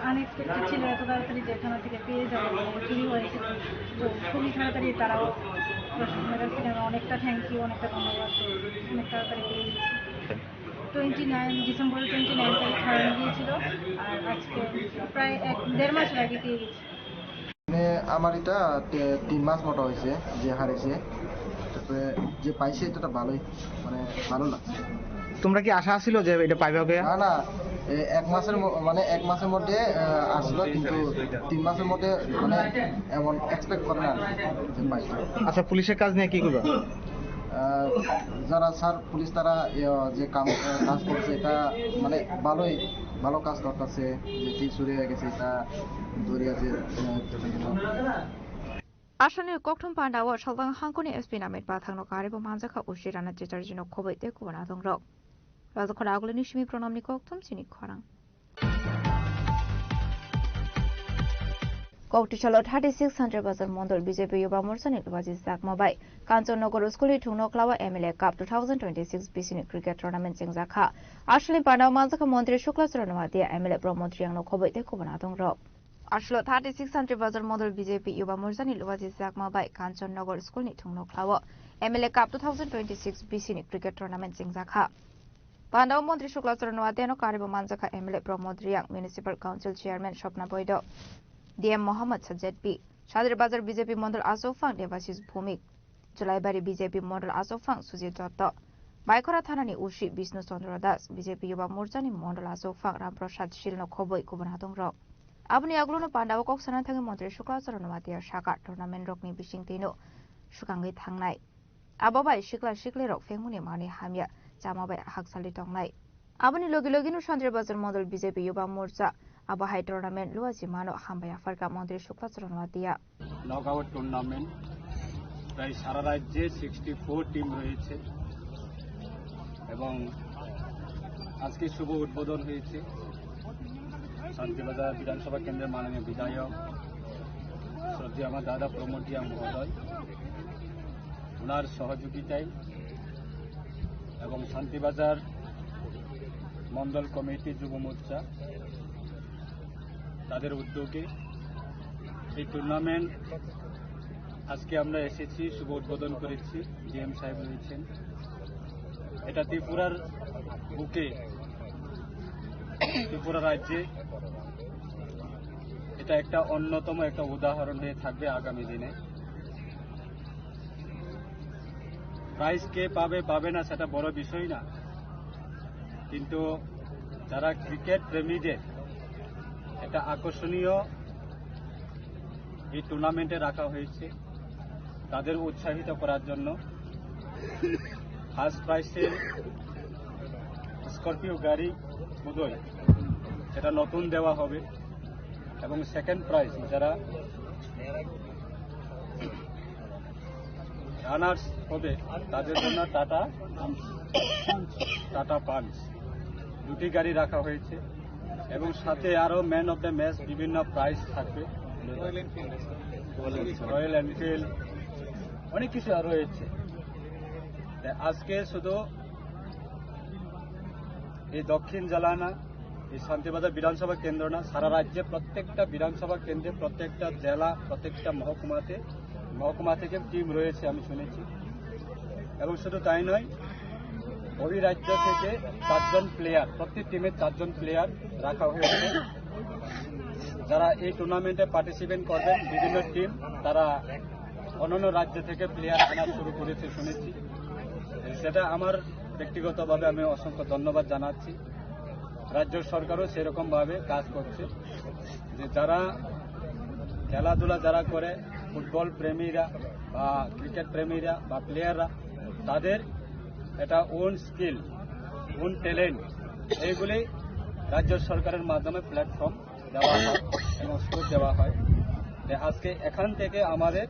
আনএক্সপেক্টেড ছিল এত তাড়াতাড়ি যে থানা থেকে পেয়ে যাবো চুরি হয়েছে তো খুবই তাড়াতাড়ি তারাও প্রশাসনের কাছে আমি অনেকটা থ্যাংক ইউ অনেকটা ধন্যবাদ অনেক তাড়াতাড়ি পেয়ে গেছি 29 ডিসেম্বর 29 তারিখ হারানো গিয়েছিল আর আজকে প্রায় 1.5 মাস আগে পেয়ে গেছি আমার এটা 3 মাস মতো হয়েছে যে হারিয়েছে তারপরে যে পাইছে এটা ভালোই মানে ভালো লাগছে তোমরা কি আশা ছিল যে এটা পাইবে হবে না না 1 মাসের মধ্যে আসলো কিন্তু 3 মাসের মধ্যে মানে এমন এক্সপেক্ট করে না যে পাইছে আচ্ছা পুলিশের কাজ নিয়ে কি করবে যারা স্যার পুলিশ তারা যে কাজ করছে এটা মানে ভালো কাজ করতেছে যে ঠিক চুরি হয়ে গেছে এটা ধরিয়াছে আসলে kokthum pandawo shalbang hangkoni SP namet pathangno karebo manjaka ushirana chetarjino khobaite kubana dongrok rajakhora agulani shimi pronamni kokthum chini khorang Koktishalot 3600 bazar mondol BJP Yuba Morcha Nilbaji Sakmabai Kanchannagar Skuli Thungnoklawa MLA Cup 2026 BCN Cricket Tournament Jingjakha Ashli Pandaw Manjaka Montri Shukla Charanwati MLA Pramod Riangno khobaite kubana dongrok Ashlo 3600 bazar model BJP Yuba Morcha Nilbaji Sakmabai Kanchannagar Skuli Thungnoklawa MLA Cup 2026 BCN Cricket Tournament Jingjakha Pandaw Montri Shukla Charanwati no karebo manjaka MLA Pramod Riang Municipal Council Chairman Shopna Boido DM Mohammad Sajjad P. Shadir Bazar BJP Model Asofang Devashis Bhumik. Julaibari BJP Model Asofang Sujit Dotto. Baikora Thanani Ushi Vishnu Chandra Das BJP Yuba Morchani Model Asofang Ramprasad Shilno Khoboi Kubanatung Rock. Abni Agluno Pandaw Kok Sanatang Montri Shukla Charanwati Shaka Tournament Rockni Bishing Tino Shukangi Thangnai. Ababai Shikla Shikli Rock Fengmuni Mani Hamya Jamabai Haksali Tongnai. Abni Logilogino Chandra Bazar Model BJP Yuba Morcha Abahai tournament luaji mano hambaya farka মন্ত্রী শুক্লা চরণওয়াতিয়া নকআউট টুর্নামেন্ট প্রায় সারা রাজ্যে 64 টিম রয়েছে এবং আজকে শুভ উদ্বোধন হয়েছে শান্তিবাজার বিধানসভা কেন্দ্রের মাননীয় বিধায়ক শ্রদ্ধেয় আমার দাদা প্রমোদ রিয়াং মহোদয় ওনার সহযোগিতায় এবং শান্তিবাজার মন্ডল কমিটি যুব মোর্চা তাদের উদ্যোগে এই টুর্নামেন্ট আজকে আমরা এসেছি শুভ উদ্বোধন করেছি ডিএম সাহেব রয়েছেন এটা ত্রিপুরার বুকে ত্রিপুরা রাজ্যে এটা একটা অন্যতম একটা উদাহরণ হয়ে থাকবে আগামী দিনে প্রাইজ কে পাবে না সেটা বড় বিষয় না কিন্তু যারা ক্রিকেট প্রেমীদের এটা আকর্ষণীয় এই টুর্নামেন্টে রাখা হয়েছে তাদের উৎসাহিত করার জন্য ফার্স্ট প্রাইজের স্করপিও গাড়ি বোধহয় সেটা নতুন দেওয়া হবে এবং সেকেন্ড প্রাইজ যারা রানার্স হবে তাদের জন্য টাটা পাঞ্চ দুটি গাড়ি রাখা হয়েছে এবং সাথে আরো ম্যান অফ দ্য ম্যাচ বিভিন্ন প্রাইজ থাকবে রয়্যাল এনফিল্ড অনেক কিছু আরো রয়েছে আজকে শুধু এই দক্ষিণ জেলা না এই শান্তিবাজার বিধানসভা কেন্দ্র না সারা রাজ্যে প্রত্যেকটা বিধানসভা কেন্দ্রে প্রত্যেকটা জেলা প্রত্যেকটা মহকুমা থেকে টিম রয়েছে আমি শুনেছি এবং শুধু তাই নয় ওই রাজ্য থেকে 4 জন প্লেয়ার প্রত্যেক টিমে 4 জন প্লেয়ার রাখা হয়েছে যারা এই টুর্নামেন্টে পার্টিসিপেট করবেন বিভিন্ন টিম তারা অন্যান্য রাজ্য থেকে প্লেয়ার আনা শুরু করেছে শুনেছি সেটা আমার ব্যক্তিগতভাবে আমি অসংখ্য ধন্যবাদ জানাচ্ছি রাজ্য সরকারও সেরকম ভাবে কাজ করছে যে যারা খেলাধুলা যারা করে ফুটবল প্রেমীরা বা ক্রিকেট প্রেমীরা বা প্লেয়াররা তাদের এটা ওন স্কিল ওন ট্যালেন্ট এইগুলি রাজ্য সরকারের মাধ্যমে প্ল্যাটফর্ম দেওয়া হয় এবং সুযোগ দেওয়া হয় আজকে এখান থেকে আমাদের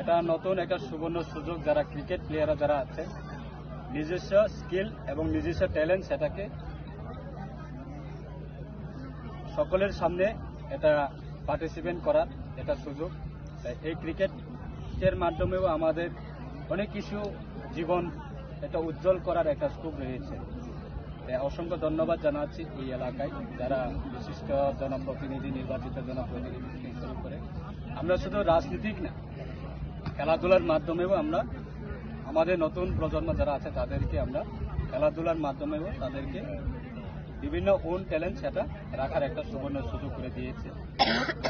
এটা নতুন একটা সুবর্ণ সুযোগ যারা ক্রিকেট প্লেয়াররা যারা আছে নিজস্ব স্কিল এবং নিজস্ব ট্যালেন্ট সেটাকে সকলের সামনে এটা পার্টিসিপেট করার এটা সুযোগ এই ক্রিকেটের মাধ্যমেও আমাদের অনেক কিছু জীবন এটা উজ্জ্বল করার একটা স্কোপ রয়েছে অসংখ্য ধন্যবাদ জানাচ্ছি এই এলাকায় যারা বিশিষ্ট জনপ্রতিনিধি, নির্বাচিত জনপ্রতিনিধি থেকে শুরু করে আমরা শুধু রাজনীতিক না, খেলাধুলার মাধ্যমেও আমরা আমাদের নতুন প্রজন্ম যারা আছে তাদেরকে আমরা খেলাধুলার মাধ্যমেও তাদেরকে বিভিন্ন ওন ট্যালেন্ট সেটা রাখার একটা সুবর্ণ সুযোগ করে দিয়েছে।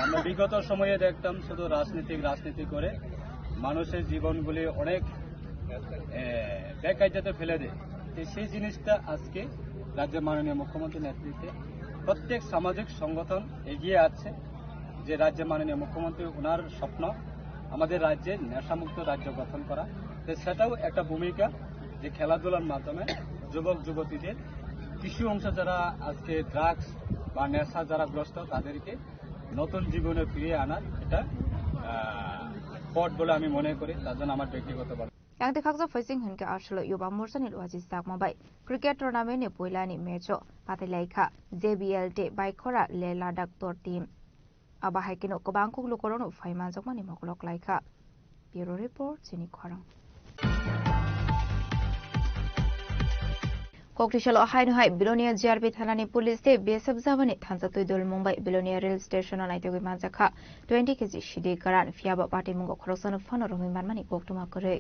আমরা বিগত সময়ে দেখতাম শুধু রাজনীতি করে মানুষের জীবনগুলি অনেক বেকায়দাতে ফেলে দেয়। সেই জিনিসটা আজকে রাজ্যের মাননীয় মুখ্যমন্ত্রীর নেতৃত্বে প্রত্যেক সামাজিক সংগঠন এগিয়ে আছে যে রাজ্যের মাননীয় মুখ্যমন্ত্রী ওনার স্বপ্ন আমাদের রাজ্যে নেশামুক্ত রাজ্য গঠন করা। তো সেটাও একটা ভূমিকা যে খেলাধুলার মাধ্যমে যুবক যুবতীদের কিছু অংশ যারা আজকে ড্রাগস বা নেশা যারা গ্রস্ত তাদেরকে নতুন জীবনে ফিরিয়ে আনার এটা পথ বলে আমি মনে করি। তার জন্য আমার ব্যক্তিগত yang dekhakja facing hunke ashlo yuba morsani lwaji sakmabai cricket tournament ni poilani matcho patelaikha JBL te baikora le Ladakh tor team aba haikino kobangkuk lokorono phaiman jokmani moklok laikha bureau report chini khorang Koktisalo hainhai Bilonia GRP thanani police te BSF jawani thanjatoi dol Mumbai Bilonia rail station on aitoi manjakha 20 kg shidi karan fiaba party mungo khorosano phano romi manmani koktuma kore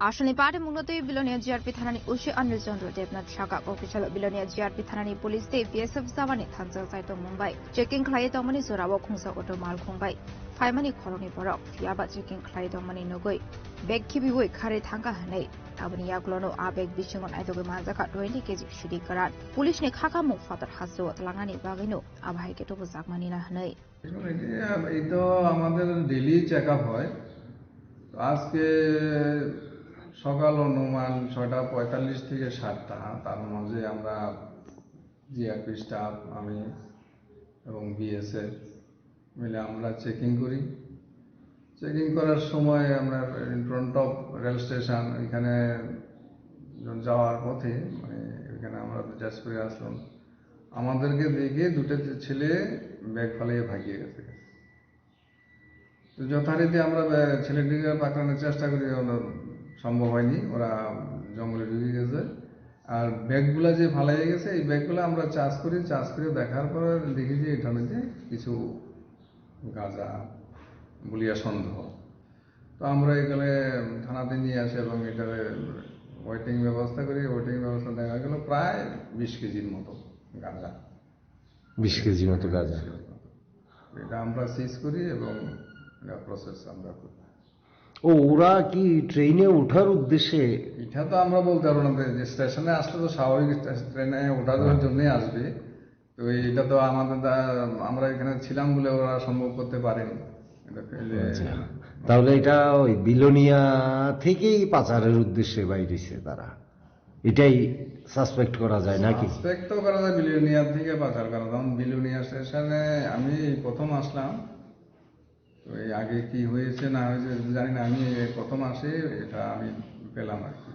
Ashani party mungatoi Bilonia GRP thanani ushi Anil Chandra Devnath Shaka Koktisalo Bilonia GRP thanani police te BSF jawani thanjak to Mumbai checking khlai tomani sorawo khungsa auto mal khungbai faimani khoroni borok fiaba checking khlai tomani nogoi bag khibiboi khare thangka hanai abani yaklono abeg bisingon aitoi manjaka 20 kg shidi karan police ni khaka mu fatar haso tlangani bagino abhai ke to buzakmani na hanai এই তো আমাদের ডেইলি চেকআপ হয় আজকে সকাল অনুমান 6:45 থেকে 7টা তার মাঝে আমরা জিআরপি স্টাফ আমি এবং বিএসএফ মিলে আমরা চেকিং করি চেকিং করার সময় আমরা in front of rail station এখানে যাওয়ার পথে মানে এখানে আমরা জাস্ট করে আসলাম আমাদেরকে দেখে দুটো ছেলে ব্যাগ ফালিয়ে ভাগিয়ে গেছে তো যথারীতি আমরা ছেলেটিকে পাকড়ানোর চেষ্টা করি সম্ভব হয়নি ওরা জঙ্গলে ঢুকে গেছে আর ব্যাগগুলা যে ফালাইয়ে গেছে এই ব্যাগগুলো আমরা চার্জ করে দেখার পর দেখি যে এখানে যে কিছু গাঁজা বলিয়া সন্দেহ তো আমরা এখানে থানাতে নিয়ে আসি এবং এটার ওয়েটিং ব্যবস্থা করি ওয়েটিং ব্যবস্থা দেখা গেল প্রায় 20 কেজির মতো গাঁজা 20 কেজি মতো গাঁজা এটা আমরা সিজ করি এবং এটা প্রসেস আমরা করি ও ওরা কি ট্রেনে ওঠার উদ্দেশ্যে এটা তো আমরা বলতে পারবো না যে স্টেশনে আসলে তো স্বাভাবিক ট্রেনে ওঠার জন্যই আসবে তো এটা তো আমাদের আমরা এখানে ছিলাম বলে ওরা সম্ভব করতে পারেনি তাহলে এটা ওই বিলোনিয়া থেকেই পাচারের উদ্দেশ্যে বাইরেছে তারা এটাই সাসপেক্ট করা যায় নাকি সাসপেক্ট তো করা যায় বিলোনিয়া থেকে পাচার করা কারণ বিলোনিয়া স্টেশনে আমি প্রথম আসলাম তো এই আগে কি হয়েছে না হয়েছে জানি না আমি প্রথম আসি এটা আমি পেলাম আর কি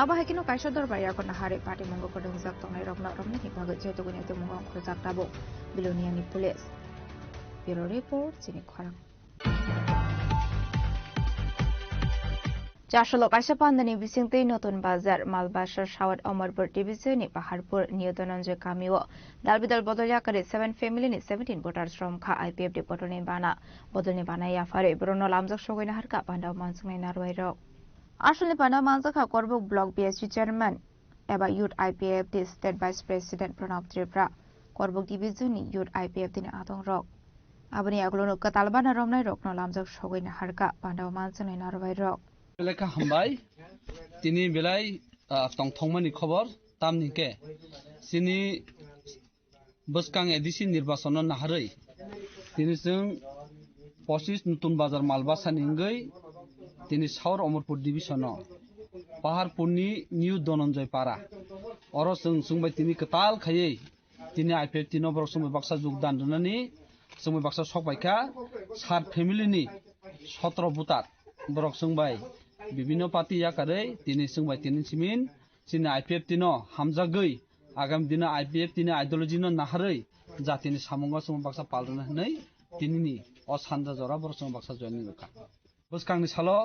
Abahakino kaisa dorbaya kona hare party mongo kodong jak tongai rokna romni hibaga jeto gunete mongo khojak tabo Bilonia ni police bureau report chini khorang Jasholo kaisa pandani bisingtei notun bazar Malbasar Shawat Omarpur division ni Paharpur New Dhananjay Kamiwo dalbidal bodolya kare 7 family ni 17 voters from kha IPF de bodolni bana ya fare brono lamjak sogoina harka pandaw mansungnai narwai rok Ashole pandaw manjaka Korbuk block BSC chairman eba youth IPF the state vice president Pranab Tripura Korbuk division ni youth IPF tin atong rok abani aglono katalbana romnai rokno lamjak sogoina harka pandaw mansungnai narwai rok লেখা হামবাই তিনি বেলাই টংথংমানি খবর তামনিকে সিনি বসকাং এডিসি নির্বাচন নাহারৈ তিনি जों 25 নতুন বাজার মালবাসা নিঙ্গৈ তিনি সাউর অমরপুর ডিভিশন পাহাড়পুরনি নিউ ধনঞ্জয় পাড়া অর जों सुंबाय তিনি কতাল খাयै তিনি আইপিএফ তিন নম্বর সময় বাক্সা যোগদান দনানি সময় বাক্সা সবাইকা 7 ফ্যামিলিনি 17 বুতার বরক सुंबाय বিভিন্ন পার্টি ইয়াকারে তিনি सुंबाय তিনি সিমিন সিনি আইপিএফ তিন হামজাগৈ আগামী দিনে আইপিএফ তিনি আইডিওলজি নাহারৈ জাতিনি সামঙ্গা সময় বাক্সা পালন হनै তিনিনি অসান্দা জরা বড় সময় বাক্সা জয়নি লেখা বসকাংনি সালো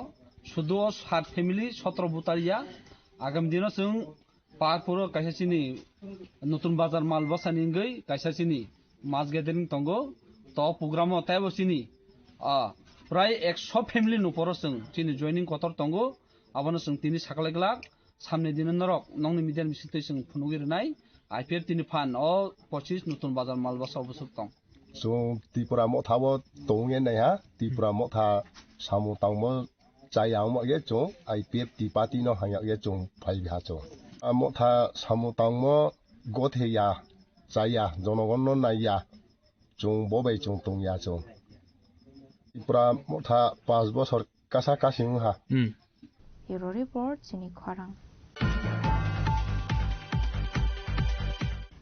শুধু 7 ফ্যামিলি 17 বুতারিয়া আগামী দিনে जों পাহাড়পুরও কাইসাচিনি নতুন বাজার মাল বসানি গই কাইসাচিনি মাছ গেদারিং তঙ্গো তো প্রোগ্রামও তাই বসিনি প্রায় 100 ফ্যামিলি নপর চিনি জয়নিং কতর তঙ্গো আবানো তিনি সাকলাইগলা সামনে দিন নরক নংনি মিডিয়ান মিসিতে ফুনুগিরনাই আইপিএফ তিনি ফান 25 নতুন বাজার মাল বসা অবসর তং so Tripura mo thawo tongye nei ha Tripura mo tha samu tangmo chayang mo ge chong IPF ti party no hanya ge chong phai ha chong mo tha samu tangmo gothe ya chaya jonogon no nai ya chong bobai chong tong ya chong Tripura mo tha 5 বছর কাছাকাছি ha Euro report sini khwarang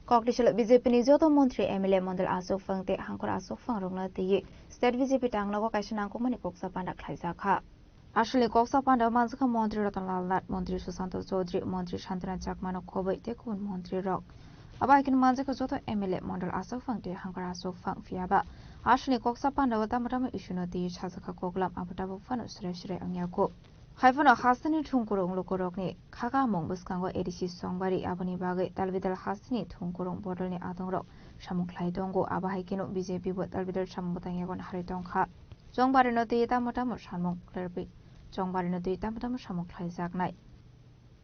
Koklishala BJP ni joto montri MLA mondal asok phangte hangkor asok phang rongna tiye state BJP tanglago kaisana ko mani koksa panda khlaisa kha আসলে koksa panda manjka মন্ত্রী রতনলাল নাথ মন্ত্রী সুশান্ত চৌধুরী মন্ত্রী শান্তনা চাকমানো খবই তে কোন মন্ত্রী রক আবা এখানে manjka joto MLA mondal asok phangte hangkor asok phang fiaba আসলে koksa panda wata matama issue tiye chasaka koklam abata fano sre sre angyako Haifano hasani thungkurung lokorokni khaga mong buskango edisi songbari aboni bagai talbidal hasani thungkurung bodolni adongrok samukhlai dongo aba haikino BJP bo talbidal sambutangegon haritong kha jongbari no tita motamo samung klerbi jongbari no tita motamo samukhlai jaknai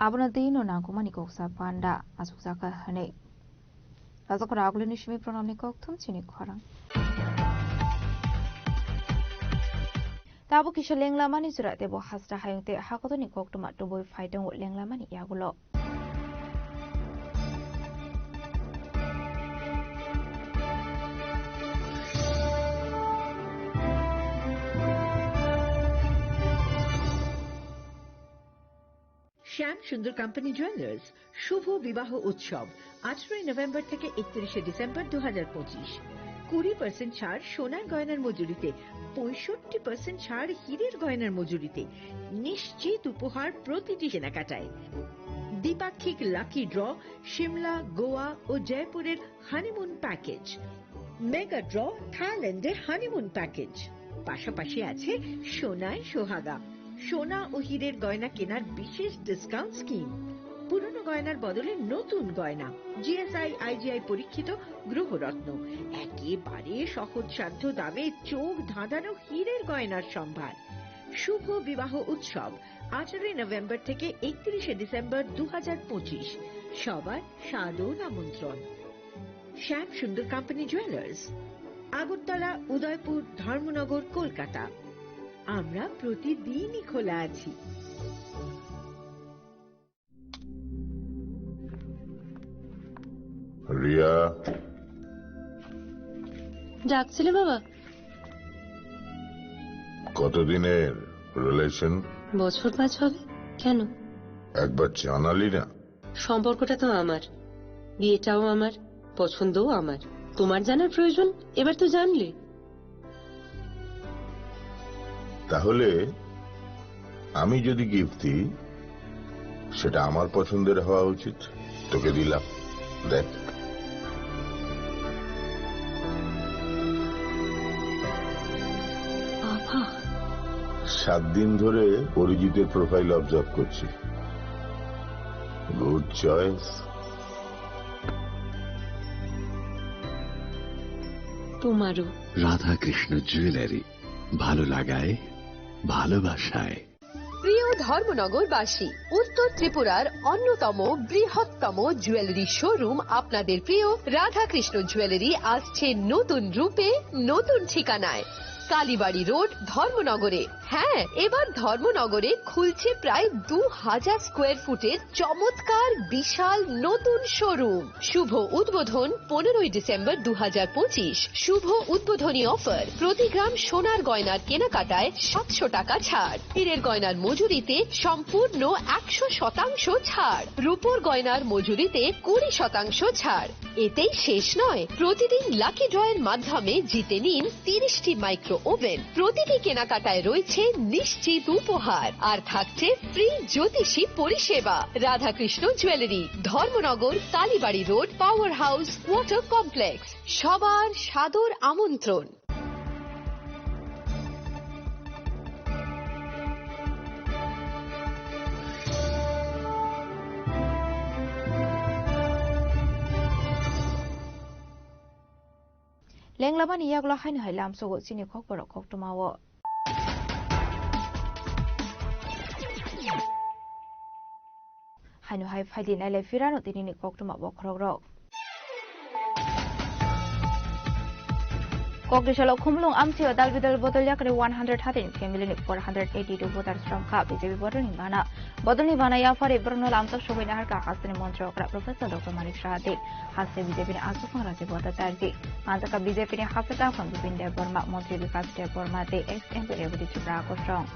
abona dino nangkumani koksa panda asukjaka hane Razakora aglini shimi pronamni kokthum chini khwarang Tabo kisha lenglamani surat tebo hasra hayungte hakotoni koktuma tuboi faidong lenglamani yagulo. শ্যাম সুন্দর কোম্পানি জুয়েলার্স শুভ বিবাহ উৎসব 18 নভেম্বর থেকে 31 ডিসেম্বর 2025 20% ছাড় সোনার গয়নার মজুরিতে 65% ছাড় হীরের গয়নার মজুরিতে নিশ্চিত উপহার প্রতিটি কেনাকাটায় দ্বিপাক্ষিক লাকি ড্র শিমলা গোয়া ও জয়পুরের হানিমুন প্যাকেজ মেগা ড্র থাইল্যান্ডের হানিমুন প্যাকেজ পাশাপাশি আছে সোনায় সোহাগা সোনা ও হীরের গয়না কেনার বিশেষ ডিসকাউন্ট স্কিম পুরনো গয়নার বদলে নতুন গয়না জিএসআই আইজিআই পরীক্ষিত গ্রহরত্ন একেবারে সহজসাধ্য দামে চোখ ধাঁধানো হীরের গয়নার সম্ভার শুভ বিবাহ উৎসব 18 নভেম্বর থেকে 31 ডিসেম্বর 2025 সবার সাদর আমন্ত্রণ শ্যাম সুন্দর কোম্পানি জুয়েলার্স আগরতলা উদয়পুর ধর্মনগর কলকাতা আমরা প্রতিদিনই খোলা আছি রিয়া ডাকছিলে বাবা কতদিনের রিলেশন বছর 5 হবে কেন একবার জানালি না সম্পর্কটা তো আমার বিয়েটাও আমার পছন্দও আমার তোমার জানার প্রয়োজন এবার তো জানলে তাহলে আমি যদি গিফট দিই সেটা আমার পছন্দের হওয়া উচিত তোকে দিলাম দেখ 7 দিন ধরে পরিচিতের প্রোফাইল অবজার্ভ করছি গুড চয়েস তোমারও রাধা কৃষ্ণ জুয়েলারি ভালো লাগায় ভালোবাসায় প্রিয় ধর্মনগরবাসী উত্তর ত্রিপুরার অন্যতম বৃহত্তম জুয়েলারি শোরুম আপনাদের প্রিয় রাধাকৃষ্ণ জুয়েলারি আসছে নতুন রূপে নতুন ঠিকানায় কালীবাড়ি রোড ধর্মনগরে হ্যাঁ এবার ধর্মনগরে খুলছে প্রায় 2000 স্কোয়ার ফুটের চমৎকার বিশাল নতুন শোরুম শুভ উদ্বোধন 15 ডিসেম্বর 2025 শুভ উদ্বোধনী অফার প্রতি গ্রাম সোনার গয়নার কেনাকাটায় 700 টাকা ছাড় হীরের গয়নার মজুরিতে সম্পূর্ণ 100% ছাড় রূপোর গয়নার মজুরিতে 20% ছাড় এতেই শেষ নয় প্রতিদিন লাকি ড্রয়ের মাধ্যমে জিতে নিন 30টি মাইক্রো ওভেন প্রতিটি কেনাকাটায় রয়েছে নিশ্চিত উপহার আর থাকছে ফ্রি জ্যোতিষী পরিষেবা Radhakrishna jewellery Dharmanagar Kalibari road power house water complex সবার সাদর আমন্ত্রণ লেংলাবানি ইয়াগলা হাইনো হাই লামসগো চিনি খক বড় খক টমাও হাইনো হাই ফাইদি নাইলে ফিরানো তিনি খক টমা বখরক rock Kokdishalo Khumlung Amsio Dalbidal Bodolyakre 113 family 482 voters from Ka BJP Bodoni Bana Bodoni Bana Yafari Brunel Amsak Shobina Harka Hasani Montreal Professor Dr. Manik Shahade Hase BJP Asufan Raji Bota Tardi Antaka BJP Hasata from Bipinde Burma Montri Vikas De Burma De ex-MP Revudi Chupra Koshong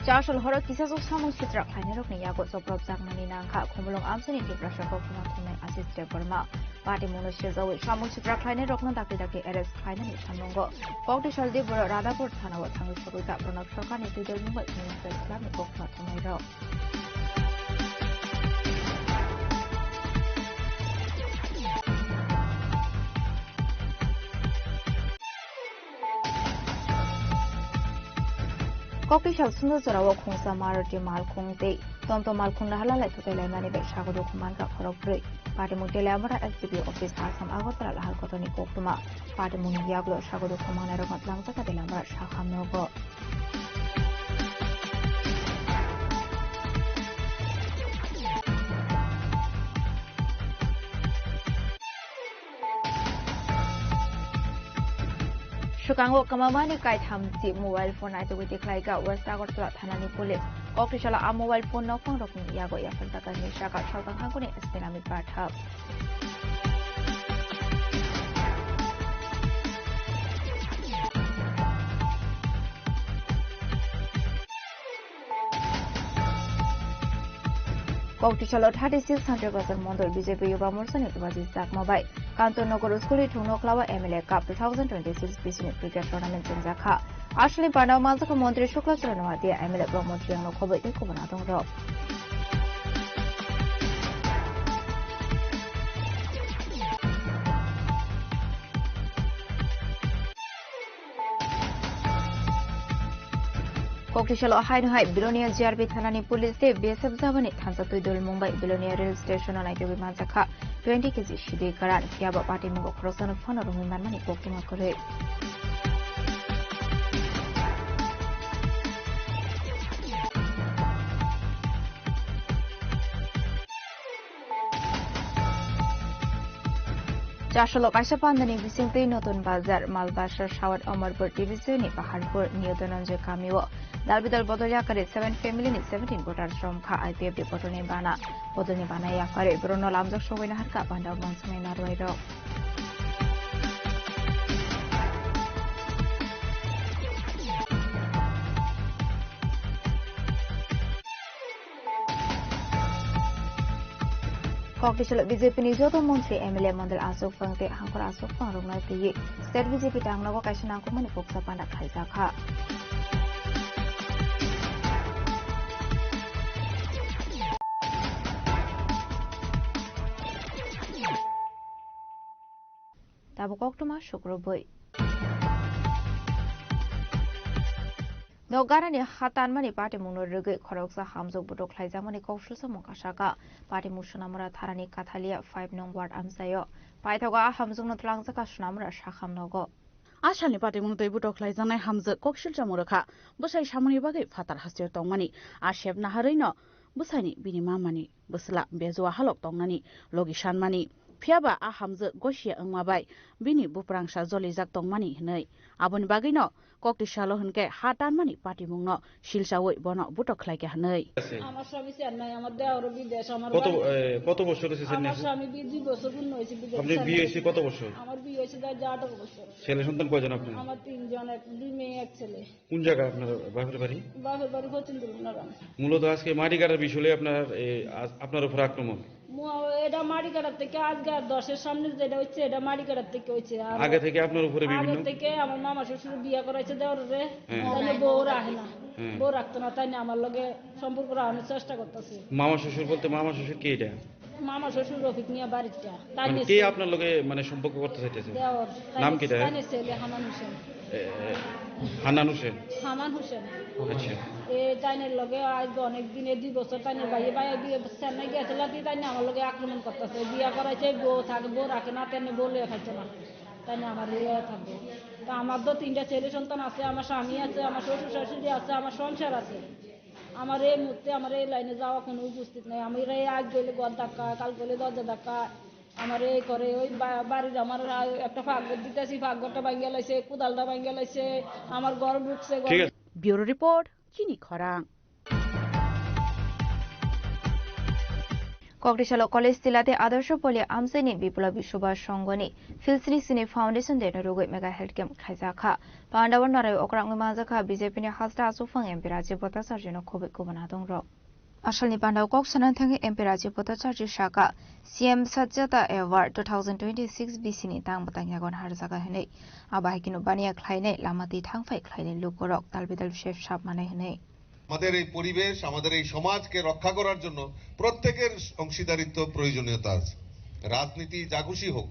Joshua Horror Kisas of Samu Sitra, Kanerok Yago, Soprop Zakmani Nanka, Kumulong Amsani, Russia Kokuma, Assisted Burma, Party Monoshes, Samu Sitra, Kanerok, Daki, Eres, Kainani, Shamongo, Fogdi Shaldi, Radapur, Tanawa, Tangu Sokuka, Pronok Shokani, to the Mumbai, Islamic Kokma, Tomato. Kopi shall soon as our Kongsa Marati Malkong Day, Tonto Malkong Hala to the Lemani Shago Kumanga Korok Party Mutelamara SCP office has some Agotara Halkotoni Kokuma, Party Muniaglo Shago Kumana Matlanga de Lamara Shaham Nogo. Shukango Kamamani Kite Hamsi mobile phone I with the Klaika West Agotla Tanani Police. Okrishala a mobile phone no phone of Yago Yafantaka Shaka Shaka Hankuni Estinami Part Hub. Koktishalot 3600 Mondol BJP Yuba Morson was his dark mobile. Kanto Nogoro Skuli Tunoklawa MLA Cup 2026 Business Cricket Tournament in Zaka. Ashley Panda Mazaka Montri Shukla Chanoatia MLA Promotion no Kobe Ikubanatong Rock. Kokishalo High Billionaire GRB Thanani Police Day BSF Zavani Tanzatu Dul Mumbai Billionaire Rail Station on Itobi Mazaka 20 kg Shidi Karan Fiaba Party Mungo Croson of Fana Ruman Mani Pokima Kore. Joshua Kashapandani Vicente Noton Bazar Malbashar Shawat Omarpur Division Paharpur Newtonanje Kamiwo Dalbidal Bodolyakare 7 family 17 voters from Ka IPF Potone Bana Potone Bana Yakare Bruno Lamzak Showina Harka Panda Monsme Narwaido Kokishalo BJP Nijoto Montri MLA Mondel Asok Fangte Hankor Asok Fang Rungai Tiye State BJP Tangnago Kashinangko Mani Poksa Panda Khaizaka Tabukok Tuma Shukroboy Nogarani Hatan Mani Party Muno Rugi Koroksa Hamzo Budok Laizamani Koshusa Mokashaka Party Mushanamura Tarani Katalia 5 Nong Ward Amsayo Paitoga Hamzo Notlangza Kashnamura Shaham Nogo Ashani Party Muno Budok Laizana Hamza Kokshil Jamuraka Busai Shamuni Bagi Fatar Hasio Tongmani Asheb Naharino Busani Binimamani Busla Bezua Halok Tongani Logishan Mani Piaba a Hamza Goshia Angmabai Bini Buprangsha Zolizak Tongmani Nei Abun Bagino Kokishalo Hunke Hatan Mani Party Muno Shilshawi Bono Butok like a Nei আমার স্বামী চেন নাই আমার দেওর বিদেশ আমার কত বছর এসেছেন আমার স্বামী 2 বছর পূর্ণ হয়েছে বিদেশ আপনি বিয়ে হয়েছে কত বছর আমার বিয়ে হয়েছে 18 বছর ছেলে সন্তান কয়জন আপনি আমার 3 জন এক 2 মেয়ে এক ছেলে কোন জায়গা আপনার বাপের বাড়ি হচ্ছেন নারায়ণ মূলত আজকে মাটি কাটার বিষয়ে আপনার উপর আক্রমণ এটা মাটি কাটার থেকে আজকে 10 এর সামনে যেটা হচ্ছে এটা মাটি কাটার থেকে হচ্ছে আগে থেকে আপনার উপরে বিভিন্ন আগে থেকে আমার মামা শ্বশুর বিয়ে করাইছে দেওরে তাহলে বউ রাখে না বউ রাখতো না তাই না আমার লগে সম্পর্ক রাখানোর চেষ্টা করতেছে মামা শ্বশুর বলতে মামা শ্বশুর কে এটা মামা শ্বশুর রফিক মিয়া বাড়িটা মানে কে আপনার লগে মানে সম্পর্ক করতে চাইতেছে? নাম কি তাই? ছেলে হামান হোসেন। হান্নান হোসেন। হামান হোসেন। আচ্ছা। এই তাইনের লগে আজ অনেক দিনে 2 বছর তাইনের বাইরে বাইরে বিয়ে চেন্নাই গেছিল, তাইনে আমার লগে আক্রমণ করতেছে। বিয়া করাইছে, বউ থাকে, বউ রাখে না, তেনে বলে খাইছে না, তাইনে আমার থাকবে। তা আমার তো 3টা ছেলে সন্তান আছে, আমার স্বামী আছে, আমার শ্বশুর শাশুড়ি আছে, আমার সংসার আছে। আমার এই মুহূর্তে আমার এই লাইনে যাওয়া কোনো উপস্থিত নেই। আমি এই আজ গেলে ঘর ধাক্কা, কাল গেলে দরজা ধাক্কা, আমার এই করে ওই বাড়ির আমার একটা ফাঁকঘর দিতেছি, ফাঁকঘরটা ভাঙ্গিয়া লাইছে, কোদালটা ভাঙ্গিয়া লাইছে, আমার ঘর ঢুকছে। ব্যুরো রিপোর্ট, চিনি খরাং। কক্রিশাল কলেজ তিলাতে আদর্শ পলি আমসাইনি বিপ্লবী সুভাষ সংগনি ফিলসিনি সিনি ফাউন্ডেশন দেন রুগৈ মেগা হেলথ ক্যাম্প খাইজাখা পান্ডাবন নারাय অক্রাং মাজাখা বিজেপি नि हास्टा आसुफां एमपी राजीव भट्टाचार्य खबे कुबना दंग्र आसलनि पान्डाव कक सानान थांगे एमपी राजीव भट्टाचार्य शाखा सीएम सज्जता एवार्ड 2026 बिसिनि तांग बतांगियागन हारजागा हनै आबाहिकिनो बानिया ख्लायनै लामाति थांफाय ख्लायनै लुकरक तालबिदाल शेफ साब माने हनै আমাদের এই পরিবেশ, আমাদের এই সমাজকে রক্ষা করার জন্য প্রত্যেকের অংশীদারিত্ব প্রয়োজনীয়তা আছে। রাজনীতি জাগুশি হোক,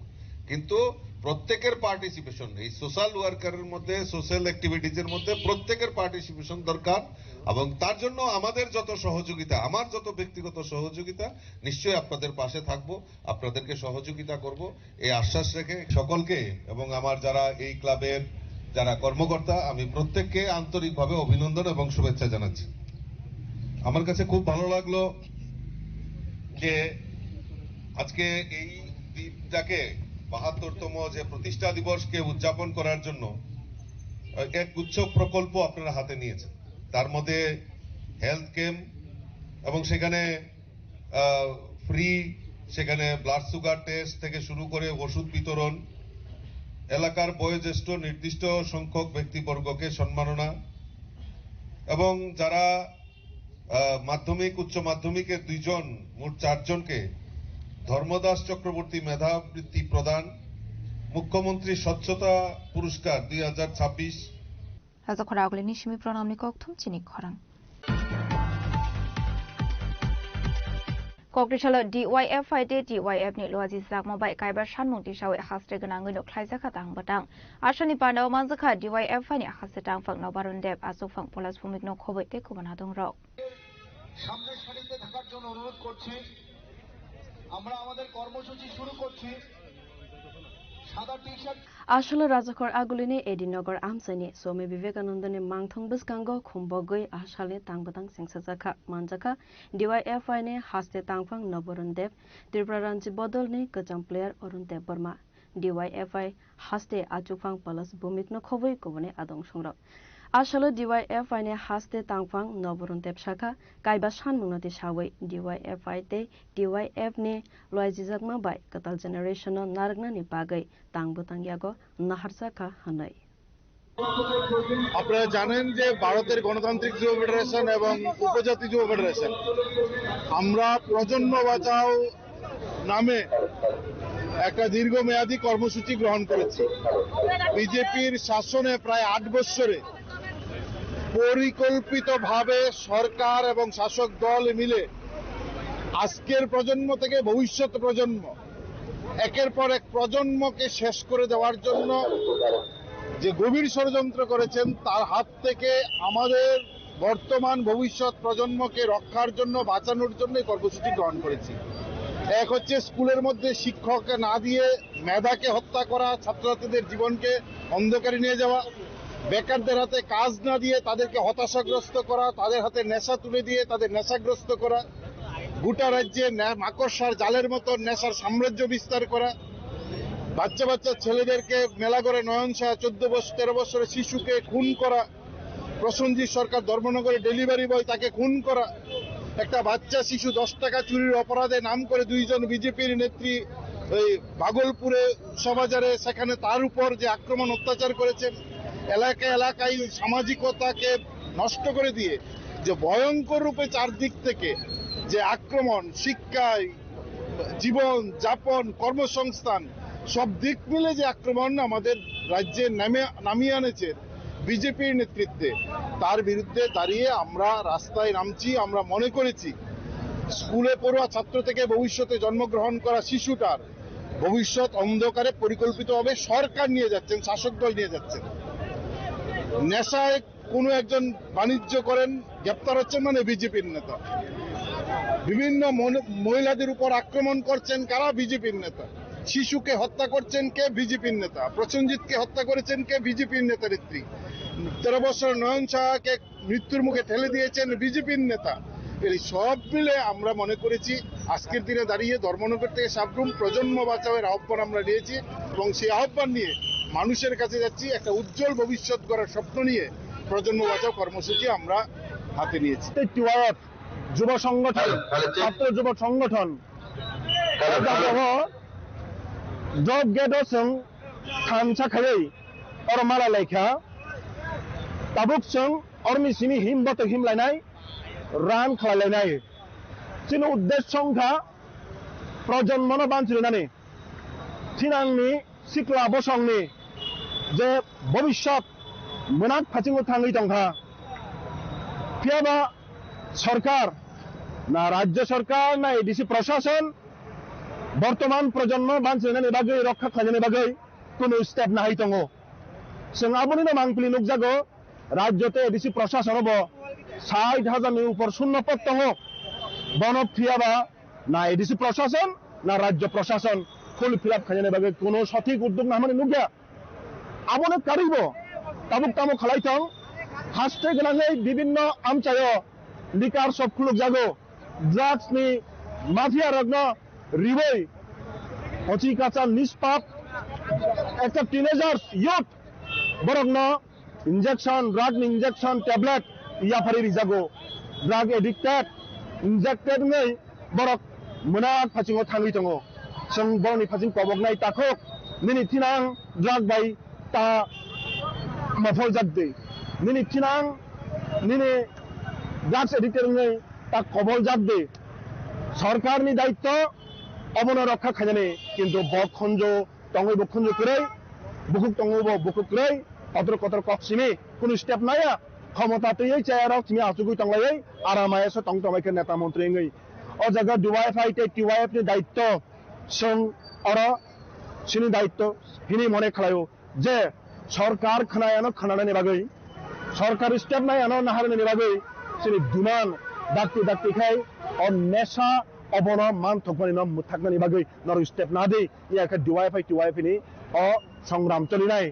কিন্তু প্রত্যেকের পার্টিসিপেশন, এই সোশ্যাল ওয়ার্কারের মধ্যে, সোশ্যাল অ্যাক্টিভিটিজের মধ্যে প্রত্যেকের পার্টিসিপেশন দরকার। এবং তার জন্য আমাদের যত সহযোগিতা, আমার যত ব্যক্তিগত সহযোগিতা, নিশ্চয়ই আপনাদের পাশে থাকবো, আপনাদেরকে সহযোগিতা করব, এই আশ্বাস রেখে সকলকে এবং আমার যারা এই ক্লাবের যারা কর্মকর্তা, আমি প্রত্যেককে আন্তরিকভাবে অভিনন্দন এবং শুভেচ্ছা জানাচ্ছি। আমার কাছে খুব ভালো লাগলো যে আজকে এই দিনটাকে ৭২তম যে প্রতিষ্ঠা দিবসকে উদযাপন করার জন্য এক গুচ্ছ প্রকল্প আপনারা হাতে নিয়েছেন। তার মধ্যে হেলথ ক্যাম্প এবং সেখানে ফ্রি, সেখানে ব্লাড সুগার টেস্ট থেকে শুরু করে ওষুধ বিতরণ, এলাকার বয়োজ্যেষ্ঠ নির্দিষ্ট সংখ্যক ব্যক্তিবর্গকে সম্মাননা, এবং যারা মাধ্যমিক উচ্চ মাধ্যমিকের 2 জন, মোট 4 জনকে ধর্মদাস চক্রবর্তী মেধাবৃত্তি প্রদান, মুখ্যমন্ত্রী স্বচ্ছতা পুরস্কার 2026। রাজাখরাগলি নিশমি প্রণামনি ককথম চিনি খরাং কক্রিশাল DYFI de DYF ni loji zakma bai kaibar shanmung ti shawe hastre ganangoi no khlaijaka tang batang ashani pandaw manjakha DYFI ni haste tang phang no barun deb asu phang polas bhumik no khoboi te kubana dong rok সামনের সারিতে থাকার জন্য অনুরোধ করছি। আমরা আমাদের কর্মসূচি শুরু করছি। সাদা টি-শার্ট আসলে রাজাখর আগুলিনে এডিনগর আমসাইনি স্বামী বিবেকানন্দনি মাংথং বসকাঙ্গ খুম্বগৈ আসালে তাংবতাং সেংসাজাখা মানজাখা DYFI ने हास्ते तांगफां नबरुन देव त्रिपुरा रांची बदल ने कचाम प्लेयर अरुण देव वर्मा DYFI हास्ते आचुफां प्लस भूमिक न खबै कोबने आदं संरक আসলে DYFI ने हास्ते तांगफां नबरुन देव शाखा काइबा सानमुंगनति सावै DYFI ते DYF ने लयजिजाकमा बाय कताल जेनारेशन नारगनानि बागै तांगबतांगियागो नाहारजाखा हानै। আপনারা জানেন যে ভারতের গণতান্ত্রিক যুব ফেডারেশন এবং উপজাতি যুব ফেডারেশন আমরা প্রজন্ম বাঁচাও নামে একটা দীর্ঘমেয়াদী কর্মসূচি গ্রহণ করেছি। বিজেপির শাসনে প্রায় 8 বছরে পরিকল্পিতভাবে সরকার এবং শাসক দল মিলে আজকের প্রজন্ম থেকে ভবিষ্যৎ প্রজন্ম একের পর এক প্রজন্মকে শেষ করে দেওয়ার জন্য যে গভীর ষড়যন্ত্র করেছেন, তার হাত থেকে আমাদের বর্তমান ভবিষ্যৎ প্রজন্মকে রক্ষার জন্য, বাঁচানোর জন্য এই কর্মসূচি গ্রহণ করেছি। এক হচ্ছে স্কুলের মধ্যে শিক্ষক না দিয়ে মেধাকে হত্যা করা, ছাত্রছাত্রীদের জীবনকে অন্ধকারে নিয়ে যাওয়া, বেকারদের হাতে কাজ না দিয়ে তাদেরকে হতাশাগ্রস্ত করা, তাদের হাতে নেশা তুলে দিয়ে তাদের নেশাগ্রস্ত করা, গোটা রাজ্যে মাকড়সার জালের মতো নেশার সাম্রাজ্য বিস্তার করা, বাচ্চা বাচ্চা ছেলেদেরকে মেলা করে নয়নশাহ 14-13 বছরের শিশুকে খুন করা, প্রসেনজিৎ সরকার ধর্মনগরে ডেলিভারি বয় তাকে খুন করা, একটা বাচ্চা শিশু 10 টাকা চুরির অপরাধে নাম করে 2 জন বিজেপির নেত্রী ওই ভাগলপুরে উৎসবাজারে সেখানে তার উপর যে আক্রমণ অত্যাচার করেছেন, এলাকায় এলাকায় সামাজিকতাকে নষ্ট করে দিয়ে যে ভয়ঙ্কর রূপে চারদিক থেকে যে আক্রমণ, শিক্ষায়, জীবন যাপন, কর্মসংস্থান সব দিক মিলে যে আক্রমণ আমাদের রাজ্যে নামিয়ে আনেছে বিজেপির নেতৃত্বে, তার বিরুদ্ধে দাঁড়িয়ে আমরা রাস্তায় নামছি। আমরা মনে করেছি স্কুলে পড়ুয়া ছাত্র থেকে ভবিষ্যতে জন্মগ্রহণ করা শিশুটার ভবিষ্যৎ অন্ধকারে পরিকল্পিতভাবে সরকার নিয়ে যাচ্ছেন, শাসক দল নিয়ে যাচ্ছেন। নেশায় কোনো একজন বাণিজ্য করেন, গ্রেপ্তার হচ্ছেন মানে বিজেপির নেতা। বিভিন্ন মহিলাদের উপর আক্রমণ করছেন কারা? বিজেপির নেতা। শিশুকে হত্যা করছেন কে? বিজেপির নেতা। প্রসেনজিৎকে হত্যা করেছেন কে? বিজেপির নেতা নেত্রী। 13 বছর নয়ন সাহাকে মৃত্যুর মুখে ঠেলে দিয়েছেন বিজেপির নেতা। এই সব মিলে আমরা মনে করেছি আজকের দিনে দাঁড়িয়ে ধর্মনগর থেকে সাবরুম প্রজন্ম বাঁচাওয়ের আহ্বান আমরা নিয়েছি এবং সেই আহ্বান নিয়ে মানুষের কাছে যাচ্ছি। একটা উজ্জ্বল ভবিষ্যৎ গড়ার স্বপ্ন নিয়ে প্রজন্ম বাঁচাও কর্মসূচি আমরা হাতে নিয়েছি। যুব সংগঠন, ছাত্র যুব সংগঠন জব गेटजों थानसाखायै और माला लायखा ताबुकजों और मिसिनि हिमबत हिमलायनाय रान खालायलायनाय जोंनि उद्देश्यखा प्रजन्मनो बानसिनानै थिनांनि सिख्ला बसंनि जे भबिष्यत मोनाक फाथिङाव थाङै दंहा फियाबा सरकार ना राज्य सरकार ना एडिसि प्रशासन बर्तमान प्रजन्म बानसिनानै बागै रक्षा खालामनायनि बागै কোনো स्टेप नाहै दङ। जों आबुनिनो मांफिलि नुजागौ राज्यते एडिसि प्रशासन हब 60,000नि ऊपर शून्य पद दङ। बन फियाबा ना एडिसि प्रशासन ना राज्य प्रशासन फुल फिलआप खालामनायनि बागै কোনো सठिक उद्योग नाहमानि नुगिया। आबुनो कारिब ताबुक तामु खालायथं हास्ते गोनाङै विभिन्न आमचायो लिकार सब खुलुक जागौ ड्राग्सनि माफिया रग्न रिबै हचिकाचा निष्पाप একটা টিনেজার্স ইয়ুথ বরগ্ন ইনজেকশন ড্রাগ ইনজেকশন ট্যাবলেট ইয়াফারি রিজাগো ড্রাগ এডিক্টেড ইনজেক্টেড नै বরক মোনা ফাচিङाव थाङै दङ। जों बरनि फाचिं कबगनाय ताखौ मिनि थिनां ड्राग बाय ता मफल जाददे मिनि थिनां मिनि ড্রাগস এডিক্টেড नै ता कबल जाददे सरकारनि दायित्व अबनो रक्षा खाजाने किन्तु बखन्ज तंगै बखन्ज करै बुकुक तंगै बुकुक करै अत्र कतर कक्सिमे कुनु स्टेप नाया क्षमता तयै चायाराव तिमी आसुगै तंगलायै आरामायासो तंगतमायके नेता मन्त्री ngै अ जागा डिवाइएफआई ते टिवाइएफ नि दायित्व जों अर सिनि दायित्व हिनि मने खालायो जे सरकार खनायानो खनानायनि बागै सरकार स्टेप नायानो नाहारनि बागै सिनि डिमान्ड दाक्ति दाक्तिखाय अ नेशा अबनो मान थकमानि न मुथाकनानि बागै नर स्टेप ना दे याका डिवाइएफआई टिवाइएफ नि अ संग्राम चलिनाय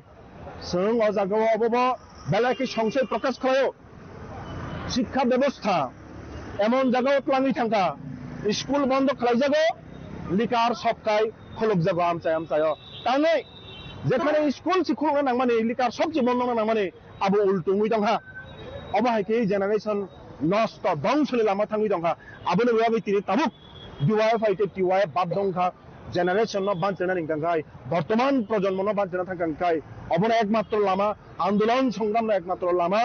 जों अ जागाव अबबो बेलाखि संशय प्रकाश खालायो शिक्षा व्यवस्था एमन जागाव प्लानि थांका स्कुल बन्द खालायजागो लिकार सबकाय खलक जागो आमचाय ताङै जेखाने स्कुल सिखुल नांमाने लिकार सबसे बन्द नांमाने आबो उल्टुङै दंहा अबाहायके जेनारेशन नष्ट ध्वंसनि लामा थाङै दंहा आबोनो बेबायदि तिनि ताबुक डिवाइएफआई ते टिवाइएफ बाद दंखा जेनारेशन न बानचना निंगांखाय बर्तमान प्रजन्म न बानचना थांगांखाय अबनो एकमात्र लामा आंदोलन संग्राम एकमात्र लामा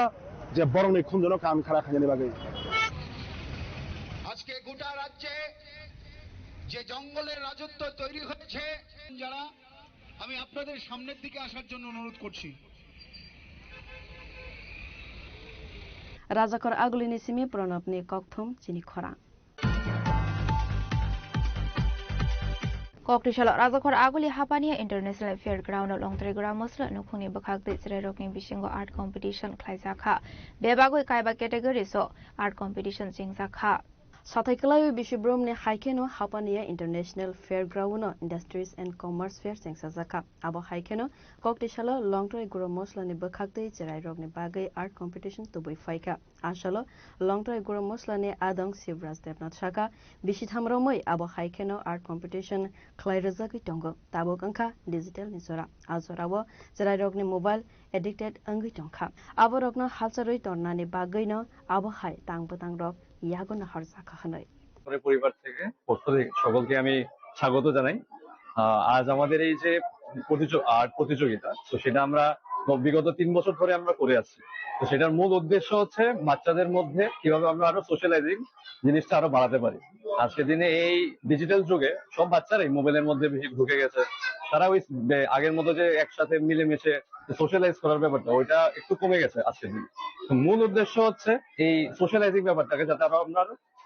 जे बरंनि खुंजनो काम खारा खायनि बागै আজকে গোটা রাজ্যে যে জঙ্গলের রাজত্ব তৈরি হয়েছে যারা আমি আপনাদের সামনের দিকে আসার জন্য অনুরোধ করছি। राजाखर आगुलिनि सिमी प्रणबनि ककथुम चिनि खरा कक्टिशाला राजाखर आगुलि हापानिया इंटरनेशनल फेयर ग्राउंड लंथरेग्रा मस्ला नुखुंनि बखागदे जिरायरकनि बिसिंगो आर्ट कम्पिटिशन ख्लायजाखा बेबागै कायबा केटेगरिसो आर्ट कम्पिटिशन जिंजाखा साथायखलाय बिशिब्रमनि हाइकेनो Hapania international fair ground industries and commerce fair जिंजाखा आबो हाइकेनो कक्टिशाला लंथरे गुरो मस्लानि बखागदे जिरायरकनि बागै आर्ट कम्पिटिशन तुबै फाइका आशालो लंथरे गुरो मस्लानि आदं शिवराज देवनाथ शाखा बिशिथामरमै आबो हाइकेनो आर्ट कम्पिटिशन ख्लायरजागै दंगो ताबो कंखा डिजिटल निसरा आजरावो जिरायरकनि मोबाइल एडिक्टेड अंगै दंखा आबो रकनो हालचरै तरनानि बागैनो आबो हाय तांबतां रक ইয়াগো নাহার জাকা হনয় পরিবার থেকে সকলকে আমি স্বাগত জানাই। আজ আমাদের এই যে আর্ট প্রতিযোগিতা তো সেটা আমরা বিগত 3 বছর ধরে আমরা করে আসছি। তো সেটার মূল উদ্দেশ্য হচ্ছে বাচ্চাদের মধ্যে কিভাবে আমরা আরো সোশ্যালাইজিং জিনিসটা আরো বাড়াতে পারি। আজকের দিনে এই ডিজিটাল যুগে সব বাচ্চারাই মোবাইলের মধ্যে বেশি ঢুকে গেছে, তারা ওই আগের মতো যে একসাথে মিলেমিশে সোশ্যালাইজ করার ব্যাপারটা ওইটা একটু কমে গেছে আজকের দিনে। মূল উদ্দেশ্য হচ্ছে এই সোশ্যালাইজিং ব্যাপারটাকে যাতে আমরা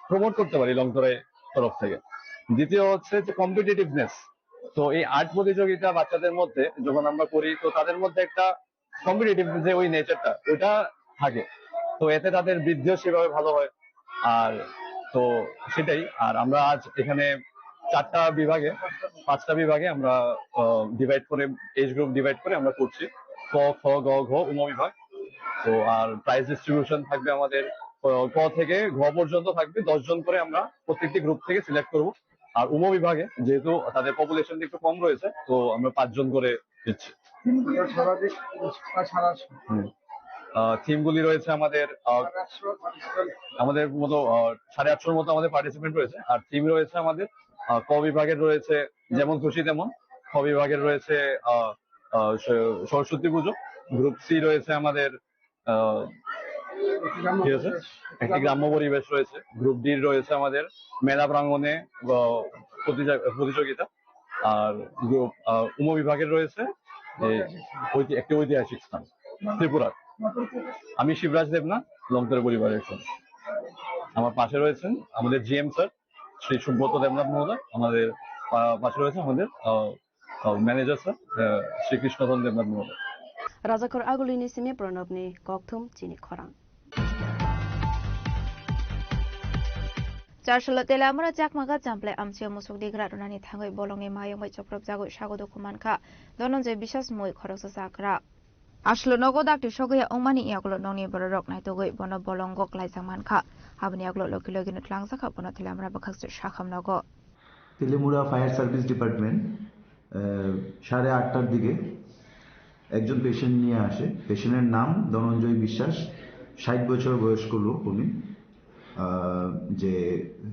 প্রমোট করতে পারি লংতরে তরফ থেকে। দ্বিতীয় হচ্ছে যে কম্পিটিটিভনেস। তো এই আর্ট প্রতিযোগিতা বাচ্চাদের মধ্যে যখন আমরা করি তো তাদের মধ্যে একটা কম্পিটিটিভ যে ওই নেচারটা ওইটা থাকে, তো এতে তাদের বৃদ্ধিও সেভাবে ভালো হয়। আর তো সেটাই। আর আমরা আজ এখানে 5টা বিভাগে আমরা ডিভাইড করে, এজ গ্রুপ ডিভাইড করে আমরা করছি। ক, খ, গ, ঘ, উম বিভাগ। তো আর প্রাইজ ডিস্ট্রিবিউশন থাকবে আমাদের ক থেকে ঘ পর্যন্ত থাকবে, 10 জন করে আমরা প্রত্যেকটি গ্রুপ থেকে সিলেক্ট করব। আর উম বিভাগে যেহেতু তাদের পপুলেশন একটু কম রয়েছে তো আমরা 5 জন করে দিচ্ছি। থিমগুলি রয়েছে আমাদের মতো 850 মতো আমাদের পার্টিসিপেন্ট রয়েছে। আর থিম রয়েছে আমাদের ক বিভাগের রয়েছে যেমন খুশি তেমন, খ বিভাগের রয়েছে সরস্বতী পুজো, গ্রুপ সি রয়েছে আমাদের ঠিক আছে একটি গ্রাম্য পরিবেশ রয়েছে, গ্রুপ ডি রয়েছে আমাদের মেলা প্রাঙ্গণে প্রতিযোগিতা, আর গ্রুপ উম বিভাগের রয়েছে একটি ঐতিহাসিক স্থান ত্রিপুরার। আমি শিবরাজ দেবনা, লংতরে পরিবারের সঙ্গে। আমার পাশে রয়েছেন আমাদের জিএম স্যার শ্রী সুব্রত দেবনাথ মহোদয়, আমাদের পাশে রয়েছে আমাদের ম্যানেজার স্যার শ্রীকৃষ্ণধন দেবনাথ মহোদয়। রাজাকর আগুলিনি সিমে প্রণবনি ককথুম চিনি খরাং। চারশোলা তেলে আমরা চাকমাগা চাম্পলে আমচিয়া মুসুক দিগ্রা রুনানি থাঙ্গই বলংনি মায়ং বাই চপ্রব জাগৈ সাগদ কুমানখা ধনঞ্জয় বিশ্বাস মই খরকসা চাকরা আসলো নগদ আকটি সগয়া অংমানি ইয়াগুলো নংনি বড় নাইতগৈ বন বলঙ্গক লাইজাং মানখা হাবনি ইয়াগুলো লকি লগিন ত্লাংজাখা বন তেলে আমরা বাখাকসে শাখাম নগ তেলেমুড়া ফায়ার সার্ভিস ডিপার্টমেন্ট 8:30টার দিকে একজন পেশেন্ট নিয়ে আসে। পেশেন্টের নাম ধনঞ্জয় বিশ্বাস, 60 বছর বয়স্ক লোক। উনি যে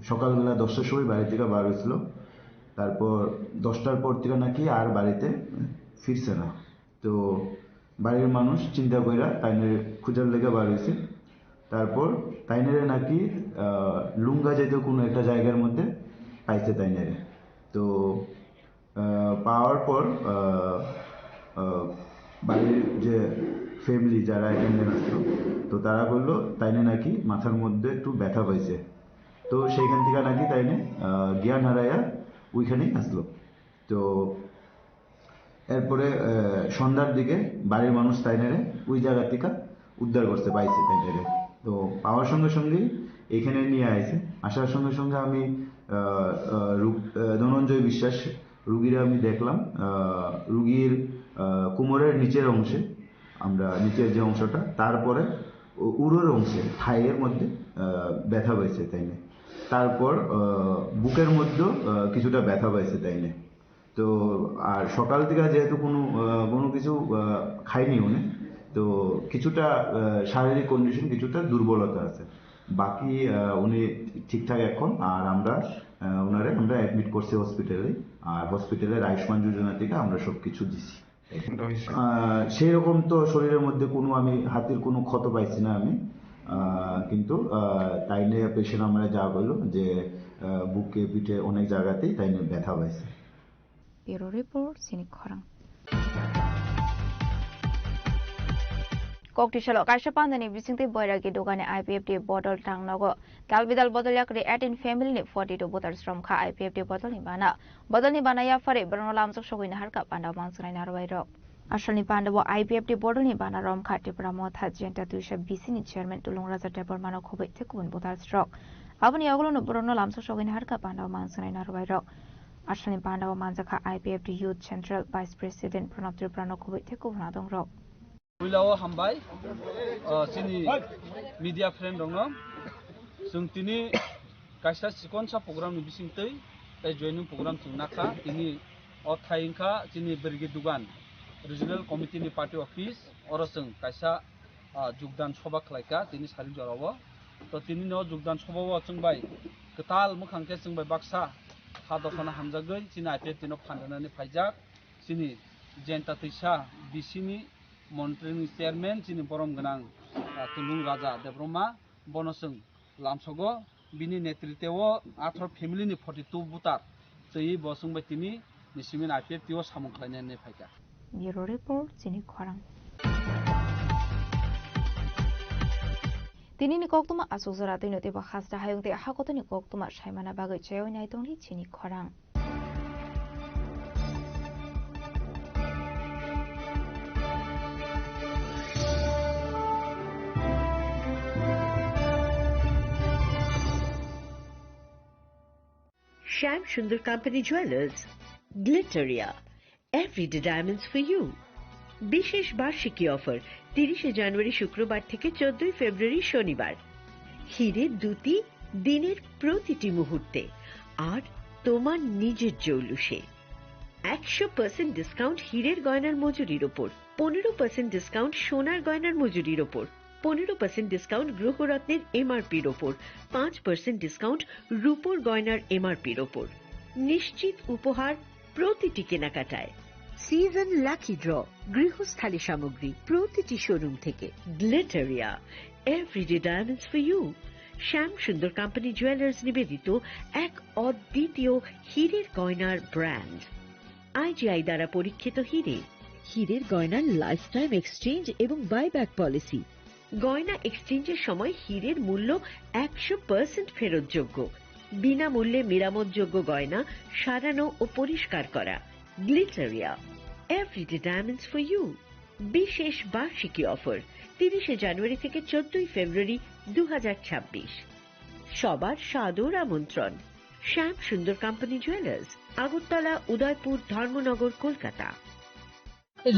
সকালবেলা 10টার সময় বাড়ি থেকে বার হয়েছিল, তারপর 10টার পর থেকে নাকি আর বাড়িতে ফিরছে না। তো বাড়ির মানুষ চিন্তা কইরা তাইনের খুঁজার লেগে বার হয়েছে। তারপর তাইনেরে নাকি লুঙ্গা জাতীয় কোনো একটা জায়গার মধ্যে পাইছে তাইনেরে। তো পাওয়ার পর বাড়ির যে ফ্যামিলি যারা এখানে আসলো তো তারা বললো তাইনে নাকি মাথার মধ্যে একটু ব্যথা পাইছে। তো সেইখান থেকে নাকি তাইনে জ্ঞান হারাইয়া ওইখানেই আসলো। তো এরপরে সন্ধ্যার দিকে বাড়ির মানুষ তাইনেরে ওই জায়গা থেকে উদ্ধার করতে পাইছে তাইনেরে। তো পাওয়ার সঙ্গে সঙ্গেই এখানে নিয়ে আসে। আসার সঙ্গে সঙ্গে আমি ধনঞ্জয় বিশ্বাস রুগীরা আমি দেখলাম। রুগীর কোমরের নিচের অংশে, আমরা নিচের যে অংশটা, তারপরে উরুর অংশে থাইয়ের মধ্যে ব্যথা পাইছে তাইনে। তারপর বুকের মধ্যেও কিছুটা ব্যথা পাইছে তাইনে। তো আর সকাল থেকে যেহেতু কোনো কিছু খাইনি উনি, তো কিছুটা শারীরিক কন্ডিশন কিছুটা দুর্বলতা আছে। বাকি উনি ঠিকঠাক এখন। আর আমরা অ্যাডমিট করছি হসপিটালে। আর হসপিটালের আয়ুষ্মান যোজনা থেকে আমরা সবকিছু দিছি। সেই রকম তো শরীরের মধ্যে আমি হাতের কোনো ক্ষত পাইছি না আমি, কিন্তু তাইনে পেশেন্ট আমরা যা বললো যে বুকে পিঠে অনেক জায়গাতেই তাইনে ব্যথা পাইছে। Bureau report Sini খরাং। koktisalo kaisa pandani bisingte boiragi dogane IPFD bottle tangnago dalbidal bottle yakre 18 family ni 42 bottles from kha IPFD bottle ni bana ya fare bronolam sok sogina harka panda mangsrai narwai rok asalni pandabo IPFD bottle ni bana rom kha tipra motha jenta 220 ni chairman tulung raja tepor mano khobai thekun bottles rok aboni agulo no bronolam sok sogina harka panda mangsrai narwai rok asalni pandabo manjaka IPFD youth central vice president pranab triprano khobai thekun adong rok Wilawo hambai sini media friend dong sung tini kaisa sikonsa program ni bisingtei tai joining program tungnaka tini othaingka sini bergi dugan regional committee ni party office orosung kaisa jugdan soba khlaika tini sari jarawo to tini no jugdan sobawo chungbai ketal mukhangke chungbai baksa ha dokana hamjagoi sini IPF tino phandanani phaijak sini jenta tisa bisini monitoring chairman chini borom ganang tulung raja debroma bonosung lamsogo bini netriteo 18 family ni 42 butar sei bosung batini nisimin IPF tio samukhlaine ne phaika bureau report chini khorang tinini koktuma asuzara tinoti ba khasra hayungte hakotoni koktuma shaimana bagoi cheo naitongli chini khorang Shyam Sundar Company Jewelers, Glitteria, everyday diamonds for you. বিশেষ বার্ষিকী অফার 30 জানুয়ারি শুক্রবার থেকে 14 ফেব্রুয়ারি শনিবার। হিরে দুটি দিনের প্রতিটি মুহূর্তে আর তোমার নিজের জৌলুসে 100% ডিসকাউন্ট হিরের গয়নার মজুরির উপর, 15% ডিসকাউন্ট সোনার গয়নার মজুরির উপর, 15% ডিসকাউন্ট গ্রহরত্নের এমআরপির ওপর, 5% ডিসকাউন্ট রূপোর গয়নার এমআরপির ওপর। নিশ্চিত উপহার প্রতিটি কেনাকাটায়। সিজন লাকি ড্র গৃহস্থালী সামগ্রী প্রতিটি শোরুম থেকে। Glitteria, everyday diamonds for you. Shyam Sundar company jewellers নিবেদিত এক অদ্বিতীয় হীরের গয়নার ব্র্যান্ড। আইজিআই দ্বারা পরীক্ষিত হিরে। হীরের গয়নার লাইফ টাইম এক্সচেঞ্জ এবং বাইব্যাক পলিসি। গয়না এক্সচেঞ্জের সময় হীরের মূল্য 100% ফেরতযোগ্য। বিনামূল্যে মেরামতযোগ্য গয়না সারানো ও পরিষ্কার করা। Glitteria, everyday diamonds for you. বিশেষ বার্ষিকী অফার 30 জানুয়ারি থেকে 14 ফেব্রুয়ারি 2026। সবার সাদর আমন্ত্রণ। শ্যাম Sundar company jewellers, Agartala, Udaipur, Dharmanagar, Kolkata.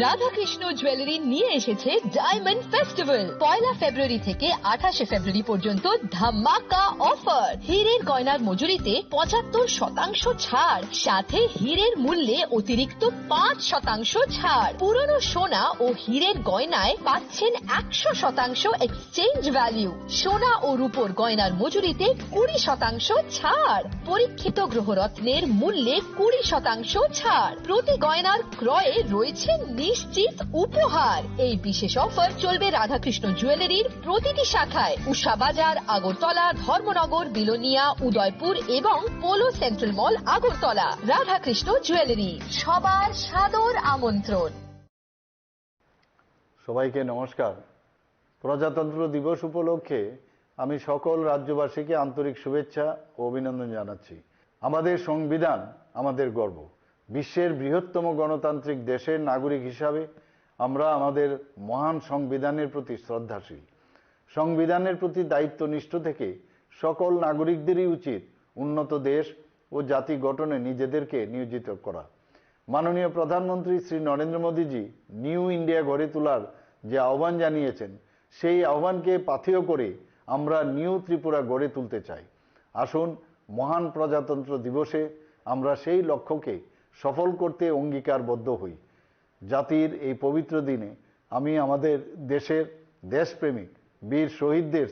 Radhakrishna jewellery নিয়ে এসেছে ডায়মন্ড ফেস্টিভ্যাল। 1 ফেব্রুয়ারি থেকে 28 ফেব্রুয়ারি পর্যন্ত ধামাকা অফার। হীরের গয়নার মজুরিতে 75% ছাড়, সাথে হীরের মূল্যে অতিরিক্ত 5% ছাড়। পুরনো সোনা ও হীরের গয়নায় পাচ্ছেন 100% এক্সচেঞ্জ ভ্যালু। সোনা ও রূপোর গয়নার মজুরিতে 20% ছাড়। পরীক্ষিত গ্রহরত্নের মূল্যে 20% ছাড়। প্রতি গয়নার ক্রয়ে রয়েছে নিশ্চিত উপহার। এই বিশেষ অফার চলবে রাধাকৃষ্ণ জুয়েলারির প্রতিটি শাখায়, উষা বাজার, আগরতলা, ধর্মনগর, বিলোনিয়া, উদয়পুর এবং পোলো সেন্ট্রাল মল, আগরতলা। রাধাকৃষ্ণ জুয়েলারি, সবার সাদর আমন্ত্রণ। সবাইকে নমস্কার। প্রজাতন্ত্র দিবস উপলক্ষে আমি সকল রাজ্যবাসীকে আন্তরিক শুভেচ্ছা ও অভিনন্দন জানাচ্ছি। আমাদের সংবিধান আমাদের গর্ব। বিশ্বের বৃহত্তম গণতান্ত্রিক দেশের নাগরিক হিসাবে আমরা আমাদের মহান সংবিধানের প্রতি শ্রদ্ধাশীল। সংবিধানের প্রতি দায়িত্বনিষ্ঠ থেকে সকল নাগরিকদেরই উচিত উন্নত দেশ ও জাতি গঠনে নিজেদেরকে নিয়োজিত করা। মাননীয় প্রধানমন্ত্রী শ্রী নরেন্দ্র মোদীজি নিউ ইন্ডিয়া গড়ে তোলার যে আহ্বান জানিয়েছেন, সেই আহ্বানকে পাথেয় করে আমরা নিউ ত্রিপুরা গড়ে তুলতে চাই। আসুন মহান প্রজাতন্ত্র দিবসে আমরা সেই লক্ষ্যকে সফল করতে অঙ্গীকারবদ্ধ হই। জাতির এই পবিত্র দিনে আমি আমাদের দেশের দেশপ্রেমিক বীর শহীদদের